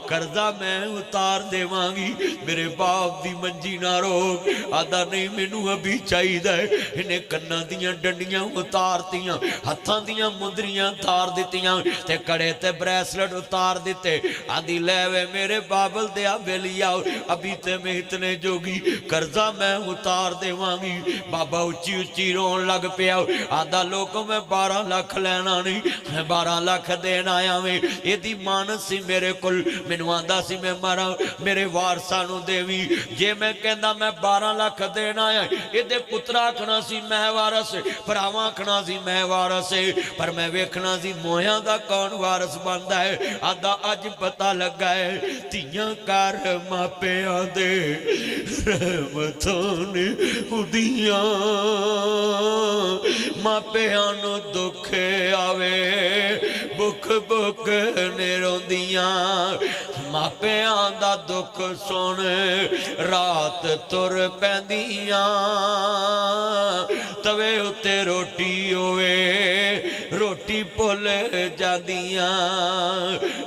ਕਰਜ਼ਾ ਮੈਂ ਉਤਾਰ ਦੇਵਾਂਗੀ, ਮੇਰੇ ਬਾਪ ਦੀ ਮੰਜੀ ਨਾ ਰੋਕ। ਆਂਦਾ ਨਹੀਂ ਮੈਨੂੰ ਅਭੀ ਚਾਹੀਦਾ। ਇਹਨੇ ਕੰਨਾਂ ਦੀਆਂ ਡੰਡੀਆਂ ਉਤਾਰਤੀਆਂ, ਹੱਥਾਂ ਦੀਆਂ ਮੁੰਦਰੀਆਂ ਉਤਾਰ ਦਿੱਤੀਆਂ ਤੇ ਕੜੇ ਤੇ ਬ੍ਰੈਸਲੇਟ ਉਤਾਰ ਦਿੱਤੇ। ਆਂਦੀ ਲੈ ਵੇ ਮੇਰੇ ਬਾਬਲ ਦੇ ਬੇਲੀਆ, ਅਭੀ ਤੇ ਮੈਂ ਇਤਨੇ ਜੋਗੀ, ਕਰਜ਼ਾ ਮੈਂ ਉਤਾਰ ਦੇਵਾਂਗੀ। ਬਾਬਾ ਉੱਚੀ ਉੱਚੀ ਰੋਣ ਲੱਗ ਪਿਆ। ਆਂਦਾ ਲੋਕੋ ਮੈਂ 12 ਲੱਖ ਲੈਣਾ ਨਹੀਂ, ਮੈਂ 12 ਲੱਖ ਦੇਣ ਆਇਆ ਵੇ। ਇਹਦੀ ਮਾਨਸ ਸੀ ਮੇਰੇ ਕੋਲ, ਮੈਨੂੰ ਆਂਦਾ ਸੀ ਮੈਂ ਮਾਰਾਂ ਮੇਰੇ ਵਾਰਸਾਂ ਨੂੰ ਦੇਵੀ। ਜੇ ਮੈਂ ਕਹਿੰਦਾ ਮੈਂ 12 ਲੱਖ ਦੇਣ ਆਇਆ, ਇਹਦੇ ਪੁੱਤਰਾ ਆਖਣਾ ਸੀ ਮੈਂ ਵਾਰਸ, ਭਰਾਵਾਂ ਆਖਣਾ ਸੀ ਮੈਂ ਵਾਰਸ, ਪਰ ਮੈਂ ਵੇਖਣਾ ਸੀ ਮੋਹਿਆਂ ਦਾ ਕੌਣ ਵਾਰਸ ਬਣਦਾ ਹੈ। ਆਂਦਾ ਅੱਜ ਪਤਾ ਲੱਗਾ ਹੈ, ਧੀਆਂ ਘਰ ਮਾਪਿਆਂ ਦੇ ਰਹਿਮਤਾਂ ਨੇ ਉਦੀਆਂ। ਮਾਪਿਆਂ ਨੂੰ ਦੁੱਖ ਆਵੇ, ਭੁੱਖ ਭੁੱਖ ਨੇ ਰੋਂਦੀਆਂ। ਮਾਪਿਆਂ ਦਾ ਦੁੱਖ ਸੁਣ ਰਾਤ ਤੁਰ ਪੈਂਦੀਆਂ। ਤਵੇ ਉੱਤੇ ਰੋਟੀ ਹੋਵੇ, ਰੋਟੀ ਭੁੱਲ ਜਾਂਦੀਆਂ।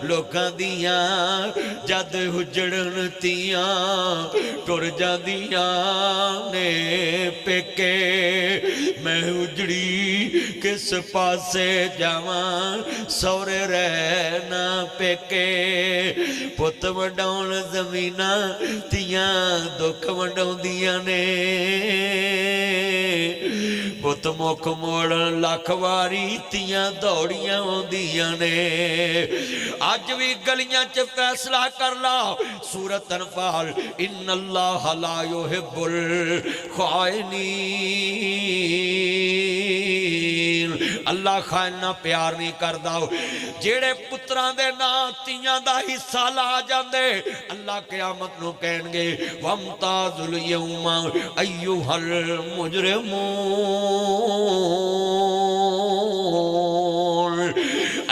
ਲੋਕਾਂ ਦੀਆਂ ਜਦ ਹੁਜੜਨ ਤੀਆਂ, ਟੁਰ ਜਾਂਦੀਆਂ ਨੇ ਪੇਕੇ। ਮੈਂ ਉਜੜੀ ਕਿਸ ਪਾਸੇ ਜਾਵਾਂ, ਸਹੁਰੇ ਰਹਿ ਨਾ ਪੇਕੇ। ਪੁੱਤ ਵੰਡਾਉਣ ਜ਼ਮੀਨਾਂ, ਧੀਆਂ ਦੁੱਖ ਵੰਡਾਉਂਦੀਆਂ ਨੇ। ਪੁੱਤ ਮੁੱਖ ਮੋੜਨ ਲੱਖ ਵਾਰੀ, ਧੀਆਂ ਦੌੜੀਆਂ ਆਉਂਦੀਆਂ ਨੇ। ਅੱਜ ਵੀ ਗਲੀਆਂ 'ਚ ਫੈਸਲਾ ਕਰ ਲਾ, ਸੂਰਤ ਅਨਫਾਲ, ਇਨ ਅੱਲਾਹ ਲਾ ਯੁਹਿਬੁਲ ਖਾਇਨੀਨ। ਅੱਲਾ ਖਾਇਨਾ ਪਿਆਰ ਨਹੀਂ ਕਰਦਾ। ਜਿਹੜੇ ਪੁੱਤਰਾਂ ਦੇ ਨਾਂ ਧੀਆਂ ਦਾ ਹਿੱਸਾ ਲਾ ਜਾਂਦੇ, ਅੱਲਾ ਕਿਆਮਤ ਨੂੰ ਕਹਿਣਗੇ ਵਮਤਾਜ਼ੁਲ ਯੌਮਾ ਅਯੁਹਲ ਮੁਜਰਿਮੂਨ।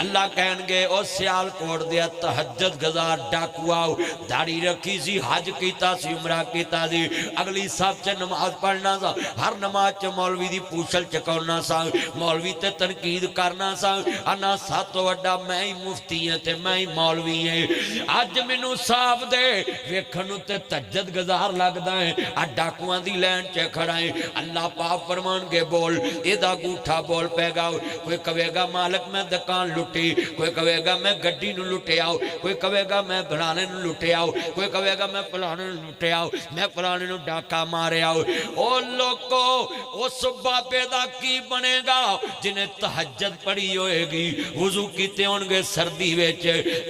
ਅੱਲਾ ਕਹਿਣਗੇ ਉਹ ਸਿਆਲਕੋਟ ਦੇ ਤਹੱਜਦ ਗਜ਼ਾਰ ਡਾਕੂਆ, ਦਾੜੀ ਰੱਖੀ ਸੀ, ਹਜ ਕੀਤਾ ਸੀ, ਉਮਰਾ ਕੀਤਾ ਸੀ, ਅਗਲੀ ਸਭ 'ਚ ਨਮਾਜ਼ ਪੜ੍ਹਨਾ ਸਾ, ਹਰ ਨਮਾਜ਼ 'ਚ ਮੌਲਵੀ ਦੀ ਪੂਛਲ ਚਕਾਉਣਾ ਸਾ, ਮੌਲਵੀ ਤੇ ਤਨਕੀਦ ਕਰਨਾ ਸਾ। ਆਨਾ ਸਭ ਤੋਂ ਵੱਡਾ ਮੈਂ ਹੀ ਮੁਫਤੀ ਹਾਂ ਤੇ ਮੈਂ ਹੀ ਮੌਲਵੀ ਹਾਂ। ਅੱਜ ਮੈਨੂੰ ਸਾਫ ਦੇ ਵੇਖਣ ਨੂੰ ਤੇ ਤਹੱਜਦ ਗਜ਼ਾਰ ਲੱਗਦਾ ਹੈ, ਆ ਡਾਕੂਆਂ ਦੀ ਲਾਈਨ 'ਚ ਖੜਾ ਹੈ। ਅੱਲਾ ਪਾਕ ਫਰਮਾਨਗੇ ਬੋਲ, ਇਹਦਾ ਗੂਠਾ ਬੋਲ ਪੈਗਾ। ਕੋਈ ਕਹੇਗਾ ਮਾਲਕ ਮੈਂ ਦੁਕਾਨ ਲੁੱਟੀ, ਕੋਈ ਕਹੇਗਾ ਮੈਂ ਗੱਡੀ ਨੂੰ ਲੁੱਟਿਆ, ਕੋਈ ਕਹੇਗਾ ਮੈਂ ਫਲਾਣੇ ਨੂੰ ਲੁੱਟਿਆ, ਕੋਈ ਕਹੇਗਾ ਮੈਂ ਫਲਾਣੇ ਨੂੰ ਲੁੱਟਿਆ, ਮੈਂ ਫਲਾਣੇ ਨੂੰ ਡਾਕਾ ਮਾਰਿਆ। ਉਹ ਲੋਕੋ ਉਸ ਬਾਬੇ ਦਾ ਕੀ ਬਣੇਗਾ ਜਿਹਨੇ ਤਹੱਜਦ ਪੜੀ ਹੋਏਗੀ, ਵਜ਼ੂ ਕੀਤੇ ਹੋਣਗੇ ਸਰਦੀ ਵਿੱਚ,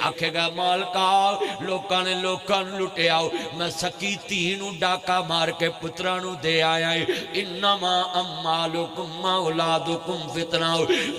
ਆਖੇਗਾ ਮਾਲਕਾ ਲੋਕਾਂ ਨੇ ਲੋਕਾਂ ਨੂੰ ਲੁੱਟਿਆ, ਮੈਂ ਸਕੀ ਧੀ ਨੂੰ ਡਾਕਾ ਮਾਰ ਕੇ ਪੁੱਤਰਾਂ ਨੂੰ ਦੇ ਆਇਆ। ਇਨਮਾ ਅਮਾਲੁकुम औलादुकुम फितना,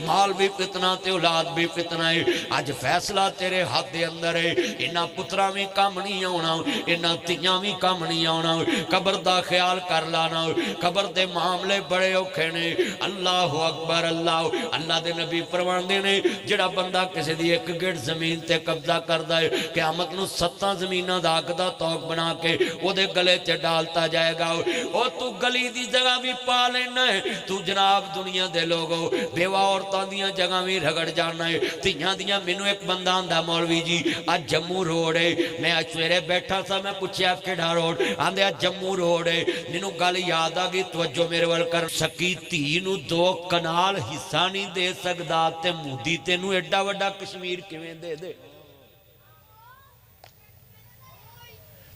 माल भी फितना ते औलाद भी फितना है। अज फैसला तेरे हाथ दे अंदर है, इन्हां पुत्रा भी काम नहीं आना, इन्हां धीआं भी काम नहीं आना। कबर दा ख्याल कर लाना, कबर दे मामले बड़े औखे ने। अल्लाह अकबर। अल्लाह अल्लाह दे नबी फरमांदे ने जिहड़ा बंदा किसी दी एक गिड़ जमीन ते कब्जा करदा है, क़यामत नूं 7 ज़मीनां दा हक दा तौक बना के ओदे गले च डालता जाएगा। ओ तू गली दी जगह भी पा लेना है, तू जनाब दुनिया दे लोगो बेवा औरतां दियां जगह भी रगड़ जाना है, धीआं दियां। मैनू एक बंदा आंदा मौलवी जी अज जम्मू रोड है, मैं अज सवेरे बैठा सा, मैं पूछया किहड़ा रोड, आंदे अज जम्मू रोड है। मैनू गल याद आ गई, तवज्जो मेरे वल कर। सकी धी नूं 2 कनाल हिस्सा नहीं दे सकदा ते मोदी तेनू एडा वड्डा कश्मीर किवें दे दे?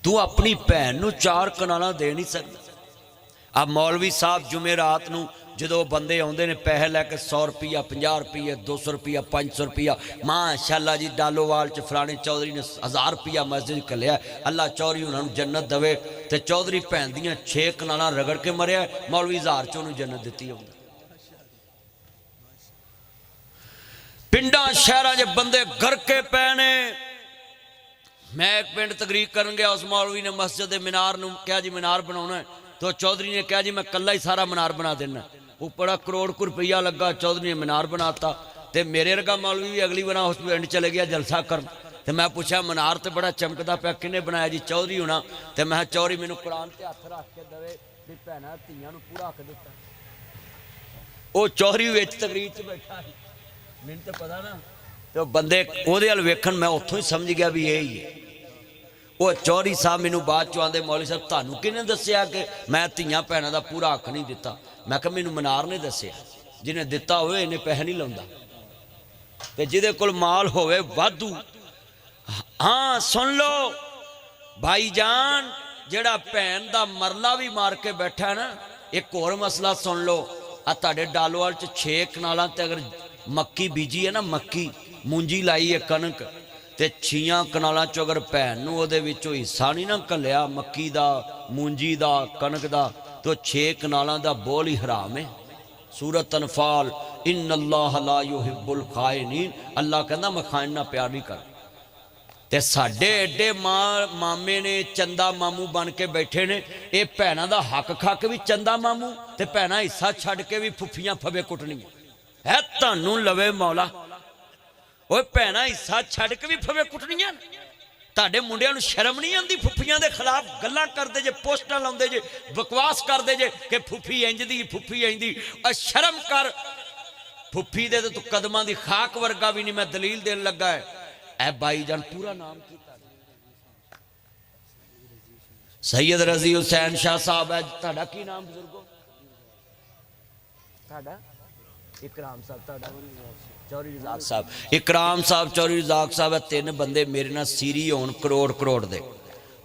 तू अपनी भैन नूं 4 कनालां दे नहीं सकदा। आ मौलवी साहब जुमेरात नूं जदों बंदे आउंदे ने पैसे लैके 100 रुपया 50 रुपये 200 रुपया 500 रुपया माशाअल्लाह जी डालोवाल च फलाने चौधरी ने 1000 रुपया मस्जिद कलिया अल्लाह चौधरी उन्होंने जन्नत दवे तो चौधरी भैन दियां 6 कनालां रगड़ के मरिया मौलवी 1000 च उन्होंने जन्नत दी आउंदा। पिंडां शहरां च बंदे गरके पे ने। मैं एक पिंड तकरीर करन गया उस मौलवी ने मस्जिद दे मीनार नूं कहा जी मीनार बनाउणा है तो चौधरी ने कहा जी मैं कल्ला ही सारा मीनार बना देना। वो बड़ा करोड़ को रुपया लगा चौधरी ने मीनार बनाता तो मेरे वर्गा मौलवी भी अगली बार उस पिंड चले गया जलसा कर तो मैं पूछा मीनार तो बड़ा चमकदा पिया किन्ने बनाया जी चौधरी होना तो मैं चौधरी मैनू कुरान ते हथ रख के दवे भी भैणां धीआं नूं पूरा हक दिता। वो चौधरी विच तकरीर च बैठा मैनूं तो पता ना तो बंदे उहदे हल वेखण मैं उत्थों ही समझ गया भी यही है। वो चौधरी साहब मैनू बाद चो आंदे मौलवी साहब तुहानूं किहने दस्सिया कि मैं धीआं भैणां दा पूरा हक नहीं दिता। मैं कहा मैनू मीनार ने दस्सिया जिन्हें दिता होवे इन्ने पैसे नहीं लाउंदा ते जिहदे कोल माल होवे वाधू। हाँ सुन लो भाईजान जिहड़ा भैन दा मरला भी मार के बैठा है ना एक होर मसला सुन लो। आ तुहाडे डालोवाल च 6 कनालां ते अगर मक्की बीजी है ना मक्की मूंजी लाई है कणक ते 6 कनालां चो अगर भैन नूं उहदे विचों हिस्सा नहीं ना घल्लिया मक्की दा मूंजी दा कणक दा तो 6 कनालां दा बोल ही हराम है। सूरत अनफाल इन्नल्लाह ला युहिब्बुल खाइनीन अल्लाह कहंदा मैं खाइन नाल प्यार नहीं कर। ते साडे एडे मामे ने चंदा मामू बन के बैठे ने ये भैणां दा हक खा के भी चंदा मामू ते भैणां हिस्सा छड्ड के भी फुफियां फवे कुटणियां है तुहानूं लवे मौला। ओए भैणां हिस्सा छड्ड के भी फवे कुटणियां तुहाडे मुंडियां नूं शर्म नहीं आंदी फुफियां दे खिलाफ गल्लां करदे जे पोस्टां लाउंदे जे बकवास करदे जे कि फुफी इंज दी फुफी इंज दी। शर्म कर फुफी दे तू कदमां दी खाक वर्गा भी नहीं। मैं दलील देन लगा है ए भाईजान पूरा नाम की सैयद रजी हुसैन शाह साहब है तुहाडा की नाम बुजुर्गो तुहाडा इकराम साहब तुहाडा चौधरी रज़ाक साहब इकराम साहब चौधरी रज़ाक साहब है 3 बंदे मेरे नाल सीरी होण करोड़ करोड़ दे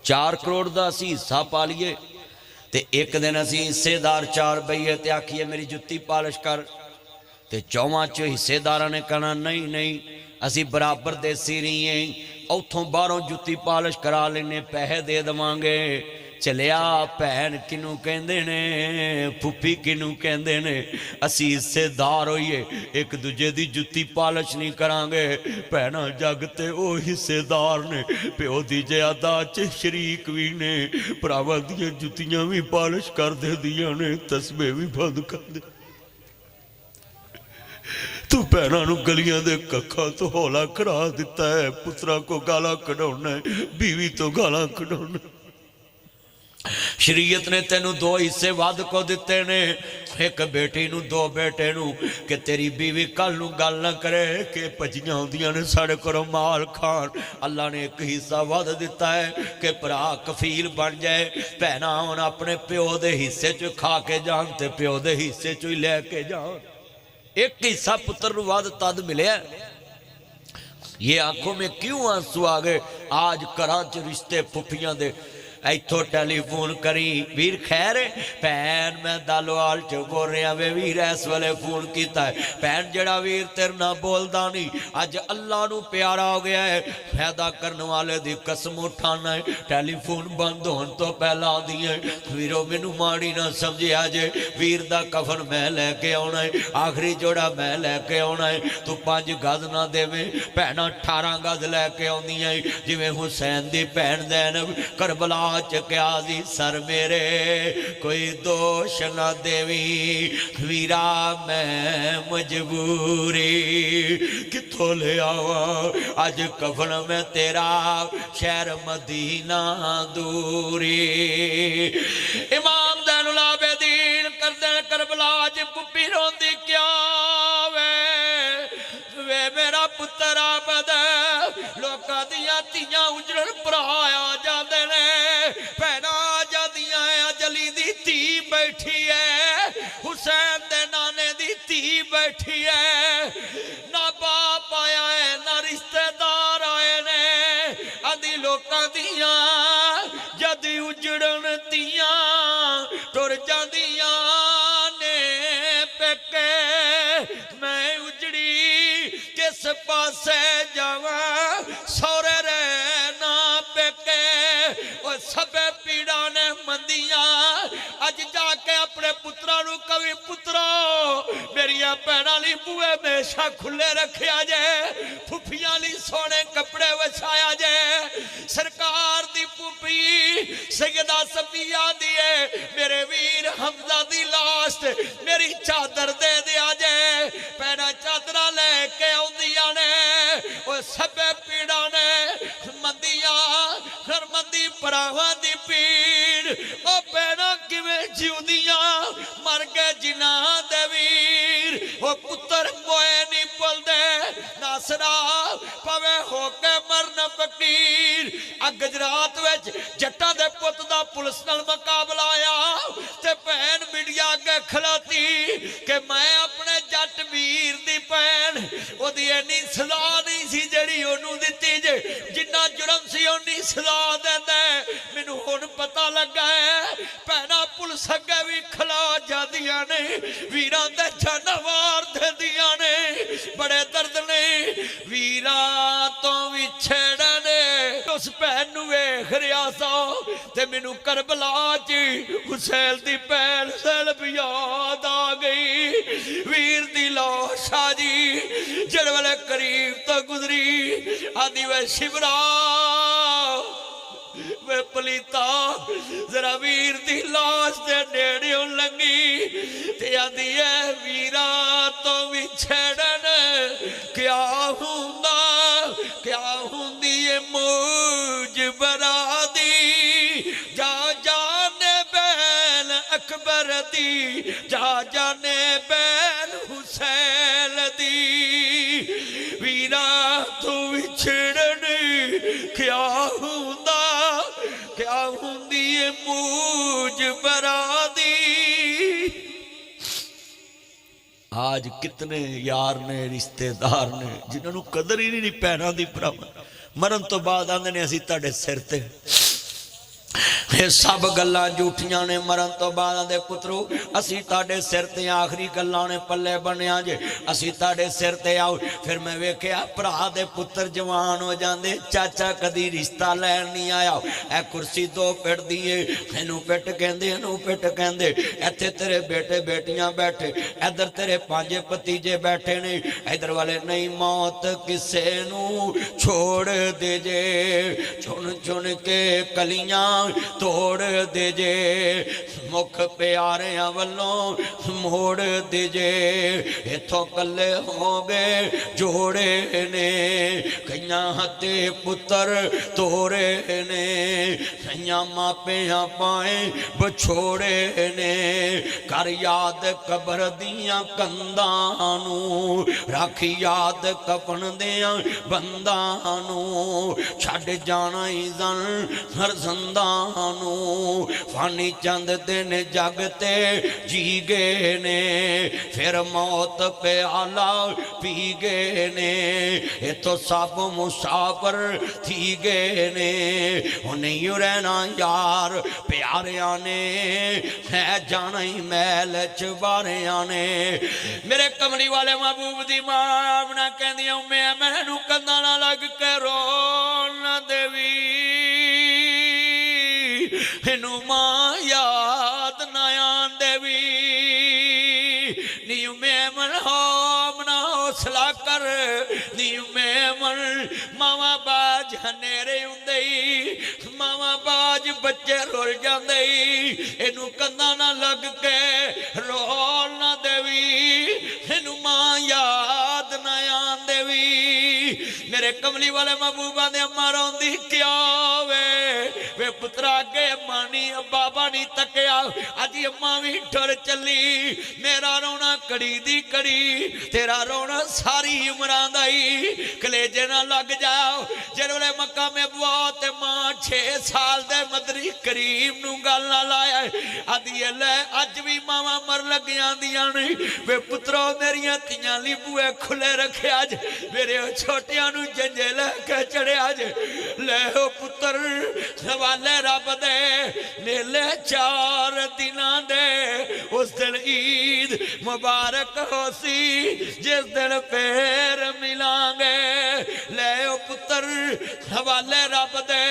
4 करोड़ का असी हिस्सा पा लीए तो एक दिन असी हिस्सेदार 4 बईए तो आखिए मेरी जुत्ती पालिश कर तो 4 चो हिस्सेदार ने कहना नहीं नहीं असी बराबर देसी नहीं है उतों बाहरों जुत्ती पालिश करा लेने पैसे दे देवांगे। चलिया भैन किनू कहंदे ने फुफी किनू कहंदे ने असी हिस्सेदार होइए एक दूजे दी जुत्ती पालिश नहीं करांगे। भैणां जग ते ओ हिस्सेदार ने प्यो दी जायदाद च शरीक भी ने भरावां दियां जुत्तियां भी पालिश कर दे दियां ने तस्बे भी बंद कर दे। तू भैणां नूं गलियां दे कक्खां तो हौला करा दिता है पुत्रा को गालां कढाउणा है बीवी तो गालां कढाउणा। शरीयत ने तेनू 2 हिस्से वध को दिते ने एक बेटी नू 2 बेटे नू कि तेरी बीवी कल नू गल ना करे कि भजियां आउंदियां ने साडे घरों माल खान। अल्लाह ने एक हिस्सा वध दिता है कि भरा कफील बन जाए भैणां हुण अपने प्यो दे हिस्से च खा के जान ते प्यो दे हिस्से चो ही लैके जान। एक हिस्सा पुत्र नू वध तद मिलिया। ये आंखों में क्यों आंसू आ गए आज घरां च रिश्ते फुफियां दे इथों टेलीफोन करी वीर खैर भैन मैं दालोवाल च बोल रहा वे वीर इस वेले फोन किया है भैन जड़ा वीर तेरे ना बोलता नहीं अज अल्लाह नू प्यारा हो गया है फायदा करने वाले दी कसम उठाना है टेलीफोन बंद होने तो पहला आदि है वीरो मैनू माड़ी ना समझिया जे वीर दा कफन मैं लैके आना है आखिरी जोड़ा मैं लैके आना है तू 5 गज ना देवे भैन 18 गज लैके आउंदियां जिवें हुसैन दी भैन दैनब करबला चुकिया सी सर मेरे कोई दोष न देवी वीरा मैं मजबूरी किथों ले आवा अज कफन में तेरा शहर मदीना दूरी। इमाम ज़ैनुल आबिदीन करदे करबला च पुप्पी रोंदी क्या वे मेरा पुत्र आबद लोकां दियां धीआं उजड़न भराया जांदे ने भैणां जादियां जली दी धी बैठी है हुसैन दे नाने दी धी बैठी है ना बाप आया है ना रिश्तेदार आए ने आदि लोकां दियां ਜਾਂਦੀਆਂ ਨੇ ਪੇਕੇ ਮੈਂ ਉਜੜੀ ਕਿਸ ਪਾਸੇ ਜਾਵਾਂ ਸਹੁਰੇ ਰਹਿਣਾ ਪੇਕੇ ਉਹ ਸਭੇ ਪੀੜਾਂ ਨੇ ਮੰਦੀਆਂ ਅੱਜ ਜਾ ਕੇ ਆਪਣੇ ਪੁੱਤਰਾਂ ਨੂੰ ਕਵੀ ਪੁੱਤਰੋ ਮੇਰੀਆਂ ਭੈਣਾਂ ਲਈ ਬੂਹੇ ਹਮੇਸ਼ਾ ਖੁੱਲੇ ਰੱਖਿਆ ਜੇ ਫੁੱਫੀਆਂ ਲਈ ਸੋਹਣੇ ਕੱਪੜੇ ਵਿਛਾਇਆ ਜੇ ਸਰਕਾਰ ਦੀ ਪੁੱਪੀ ਸੈਯਦਾ ਸਫੀਆ ਦੀ ਮੇਰੇ ਵੀਰ ਹਮਜ਼ਾ ਦੀ ਲਾਸ਼ ਮੇਰੀ ਚਾਦਰ ਦੇ ਦਿਆ ਜੇ ਭੈਣਾਂ ਚਾਦਰਾਂ ਲੈ ਕੇ ਆਉਂਦੀਆਂ ਨੇ ਉਹ ਸਭੇ ਪੀੜਾਂ ਨੇ ਮੰਦੀਆਂ ਹਰਮੰਦੀ ਭਰਾਵਾਂ ਦੀ ਪੀੜ ਉਹ ਭੈਣਾਂ ਕਿਵੇਂ ਜਿਉਂਦੀਆਂ ਮਰ ਗਏ ਜਿਨ੍ਹਾਂ ਦੇ ਵੀਰ ਉਹ ਪੁੱਤਰ ਮੋਏ ਨਹੀਂ ਭੁੱਲਦੇ ਨਾਸਰਾ ਪਵੇ ਹੋ ਕੇ ਮਰਨ ਫਕੀਰ ਗੁਜਰਾਤ ਵਿੱਚ ਜੱਟਾਂ ਦੇ ਪੁੱਤ ਦਾ ਪੁਲਿਸ ਨਾਲ ਮੁਕਾਬਲਾ ਆਇਆ ਤੇ ਭੈਣ ਮੀਡੀਆ ਅੱਗੇ ਖਲੋਤੀ ਕਿ ਮੈਂ ਆਪਣੇ ਜੱਟ ਵੀਰ ਦੀ ਭੈਣ ਉਹਦੀ ਇੰਨੀ ਸਜ਼ਾ ਨਹੀਂ ਸੀ ਜਿਹੜੀ ਉਹਨੂੰ ਦਿੱਤੀ ਜੇ ਜਿੰਨਾ ਜੁਰਮ ਸੀ ਉਨੀ ਸਜ਼ਾ ਦਿੰਦਾ ਮੈਨੂੰ ਹੁਣ ਪਤਾ ਲੱਗਾ ਹੈ ਭੈਣਾਂ ਪੁਲਿਸ ਅੱਗੇ ਵੀ ਖਲੋ ਜਾਂਦੀਆਂ ਨੇ ਵੀਰਾਂ ਦੇ ਜਾਨਵਾਰ ਦਿੰਦੀਆਂ ਨੇ ਬੜੇ ਦਰਦ ਨੇ ਵੀਰਾਂ ਤੋਂ ਵਿਛੜਨ ਉਸ ਭੈਣ ਨੂੰ ਵੇਖ ਰਿਹਾ ਸਾਂ ਤੇ ਮੈਨੂੰ ਕਰਬਲਾ 'ਚ ਹੁਸੈਨ ਦੀ ਭੈਣ ਜ਼ੈਨਬ ਯਾਦ ਆ ਗਈ ਵੀਰ ਦੀ ਲਾਸ਼ ਆ ਜੀ ਜਿਹੜੇ ਵੇਲੇ ਕਰੀਬ ਤੋਂ ਗੁਜ਼ਰੀ ਆਦੀ ਵੇ ਸ਼ਿਵਰਾ ਵੇ ਪਲੀਤਾ ਜ਼ਰਾ ਵੀਰ ਦੀ ਲਾਸ਼ ਦੇ ਨੇੜਿਓਂ ਲੰਗੀ ਤੇ ਆਂਦੀ ਐ ਵੀਰਾਂ ਤੋਂ ਵਿਛੜਨ ਕਿਆ ਹੁੰਦਾ ਕਿਆ ਹੁੰਦੀ ਏ ਮੁਜਬਰਾ ਦੀ ਜਾ ਜਾਨੇ ਬੈਨ ਅਕਬਰ ਦੀ ਜਾ ਜਾਨੇ ਬੈਨ ਹੁਸੈਨ ਦੀ ਵੀਰਾਂ ਤੋਂ ਵਿਛੜਨ ਕਿਆ ਹੁੰਦਾ ਕਿਆ ਹੁੰਦੀ ਏ ਮੁਜਬਰਾ ਦੀ आज कितने यार ने रिश्तेदार ने जिन्होंने कदर ही नहीं भैनों की भरावां मरण तो बाद आंदे ने असीं तुहाडे सिर ते ये सब गल्लां झूठियां ने मरण तो बाद आंदे पुत्रो असीं तुहाडे सिर ते आखिरी गल्लां ने पल्ले बनिया जे असीं तुहाडे सिर ते आओ फिर मैं वेखिया भरा दे पुत्र जवान हो जांदे चाचा कदी रिश्ता लैण नहीं आया ए कुर्सी दो पिट दी इनू पिट कहंदे इनू पिट कहंदे इत्थे तेरे बेटे बेटियां बैठे इधर तेरे पांजे भतीजे बैठे ने इधर वाले नहीं मौत किसे नू छोड़ दे जे चुन चुन के कलियां तोड़ दे जे मुख प्यारियां वल्लों मोड़ दे जे इथों कल्ले हो गए जोड़े ने कईयां हत्ते पुत्र तोड़े ने कईयां मापियां पाए बछोड़े ने कर याद कबर दियां कंधां नू रख याद कफन दियां बंदां नू छड्ड जाना ही जन हर संदा फानी चंद दिन जगते जी गए ने फिर मौत प्याला पी गए ने इतो सब मुसाफर थी गए ने नहीं रहना यार प्यारिया ने है जाना ही मैल चबारिया ने मेरे कमली वाले महबूब दी मां अपना कहंदी मैनू कंधा ना लग के रो ना देवी इनू मां याद नयान देवी नीयू मेमन हो मना हौसला कर नीयू मेमन मावा बाज हनेरे हुंदे मावा बाज बच्चे रुल जांदे इनू कंधा ना लग के रोल ना देवी इनू मां याद नयान देवी मेरे कमली वाले महबूबा दे अम्मा रोंदी क्या वे पुत्रा अगे अम्मा नी बाबा नी तकिया अज अम्मा भी डर चली मेरा रोना कड़ी दी कड़ी तेरा रोना सारी उमरां दा ही कलेजे ना लग जाओ जिस वेले मक्का में बुआ ते मां 6 साल दे मदरी करीम नू गल ना लाया आदि ले अज भी मावां मर लग जांदियां ने वे पुत्रो मेरियां तियां ली बूए खुले रखे अज मेरे छोटियां नू जंजे लेके चढ़िया अज ले ओ पुत्र हवाले रब दे मेले 4 दिनां दे मुबारक हो सी जिस दिन फिर मिलांगे। ले ओ पुत्र हवाले रब दे,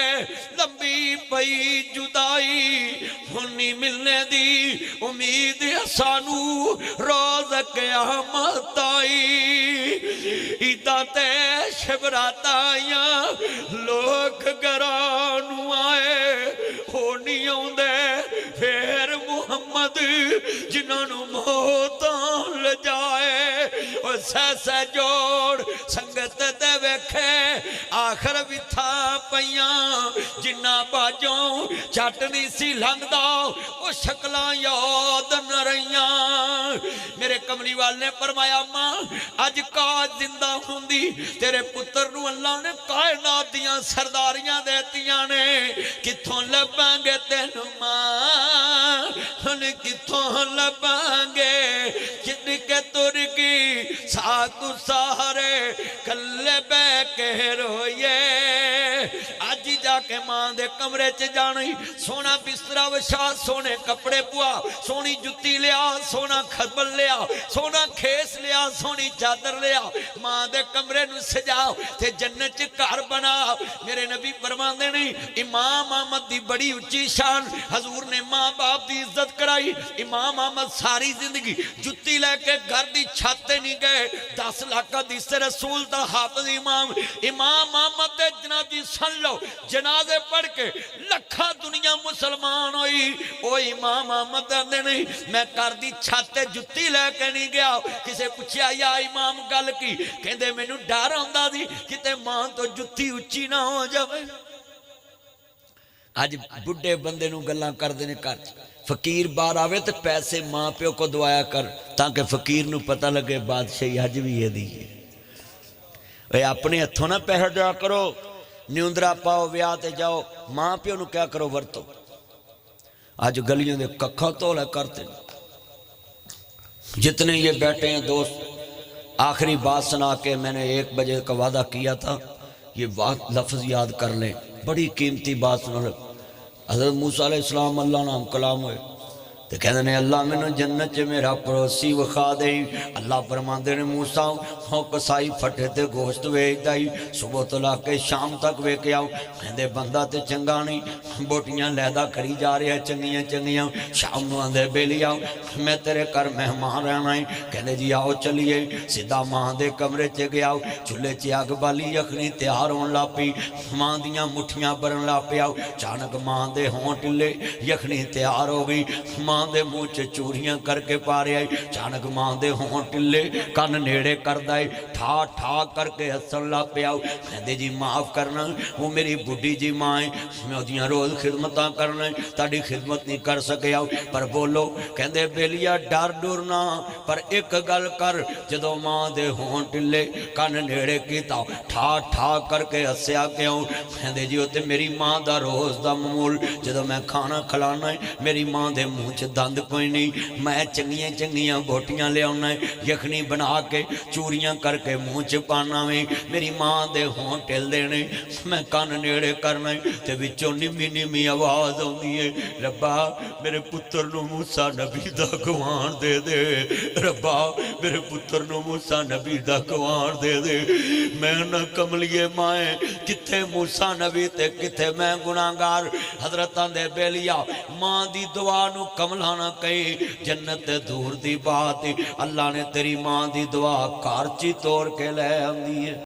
लंबी पई जुदाई हुण नहीं मिलने दी उम्मीद सानू रोज क़यामत आई। ईदा ते शबरात आईयां लोग घरां नूं आए हो नहीं आउंदे फिर मुहम्मद जिन्हां नूं मौत ले जाए। ओ सह जोड़ संगत ते वेखे आखर विथा पईयां जिन्ना बाजों छट नहीं सी लंघदा ओ शक्लां याद न रहियां। मेरे कमली वाल ने फरमाया मां अज काज जिंदा हुंदी तेरे पुत्र नूं अल्लाह ने कायनात दियां सरदारियां देतियां ने, कित्थों लभांगे तैनूं मां हुण कित्थों लभांगे। जिद के तुर गई साकू सहारे कल्ले बह के रोइए। अज जाके मां दे कमरे च जानी, सोना बिस्तरा विछा, सोने कपड़े पुआ, सोनी जुत्ती लिया, सोना खरबल लिया, सोना खेस लिया, सोनी चादर लिया, मां दे कमरे नूं सजाओ ते जन्नत च घर बना। मेरे नबी फरमांदे ने इमाम अहमद दी बड़ी उच्ची शान, हजूर ने मां बाप दी इज्जत कराई। इमाम अहमद सारी जिंदगी जुत्ती लैके घर दी छत ते नहीं गए। 10 लाख हदीस रसूल दा हाफिज इमाम अहमद दे जनाब जी सुन लो, जनाजे पढ़ के लखा दुनिया मुसलमान होई। ओ इमाम अहमद आंदे नहीं मैं घर दी छत ते जुत्ती लैके नहीं गया। किसे पूछया या इमाम गल की, कहंदे मैनू डर आउंदा सी किते मां तो जुत्ती उच्ची ना हो जावे। अज बुढ़े बंदे नूं गल्लां करदे ने घर फकीर बाहर आवे तो पैसे मां प्यो को दवाया कर ताकि फकीर नूं पता लगे बादशाही अज भी यदी है। अपने हथों ना पैसा दिया करो, न्यूंदरा पाओ, ब्याह ते जाओ, मां प्यो नूं क्या करो वरतो। अज गलियों के कखा तोला करते। जितने ये बैठे हैं दोस्त, आखिरी बात सुना के मैंने 1 बजे का वादा किया था, ये बात लफ्ज़ याद कर लें, बड़ी कीमती बात सुन। हज़रत मूसा अलैहिस्सलाम अल्लाह नाम कलाम होए तो कहते ने अल्लाह मैनू जन्नत च मेरा पड़ोसी विखा दे। अल्लाह फरमांदे ने मूसा हो कसाई फटे ते गोश्त वेचदा ही, सुबह तो ला के शाम तक वेख आओ। कहते बंदा तो चंगा नहीं, बोटियां लैदा करी जा रहा चंगियां चंगियां। शाम नूं आंदे बेली आओ मैं तेरे घर मेहमान रहना है। कहते जी आओ चलिए। सीधा मां दे कमरे च गया, चूल्हे च अग बाली, यखनी तैयार होने लग पई, मां दियां मुठियां भरन लग पिया। अचानक मां दे हों टिल्ले, यखनी तैयार हो गई, मां दे मुंह च चूरियां करके पा रहा है। अचानक मां दे हों टिल्ले, कन नेड़े करदा है, ठा ठा करके हसन लग पिया। कहते जी माफ करना वो मेरी बुढ़ी जी मां है, मैं उहदियां रोज़ खिदमतां करना, ताड़ी खिदमत नहीं कर सकिया। पर बोलो कहते बेलिया डर डुर ना, पर एक गल कर, जदों मां दे हों टिल्ले कन नेड़े कीता, ठा ठा करके हसया क्यों। कहते जी उत्ते मेरी मां दा रोज़ दा मामूल, जदों मैं खाना खिलाना मेरी मां दे मुँह च दंद कोई नहीं, मैं चंगियां चंगियां बोटियां लियाना, यखनी बना के चूरियां करके मुँह च पाना वे, मेरी मां दे हों टिल देने, मैं कन नेड़े करना ते विचों निमी निमी आवाज़ आउंदी है, रब्बा मेरे पुत्र नूं मूसा नबी दा गवाण दे दे, रब्बा मेरे पुत्र नूं मूसा नबी दा गवाण दे दे। मैं ना कमलिए माए किथे मूसा नबी ते किथे मैं गुनाहगार। हजरतां दे बेलिया मां दी दुआ नूं कमला ना कही, जन्नत दूर दी बात, अल्लाह ने तेरी मां दी दुआ घर च तोड़ के लै आंदी है।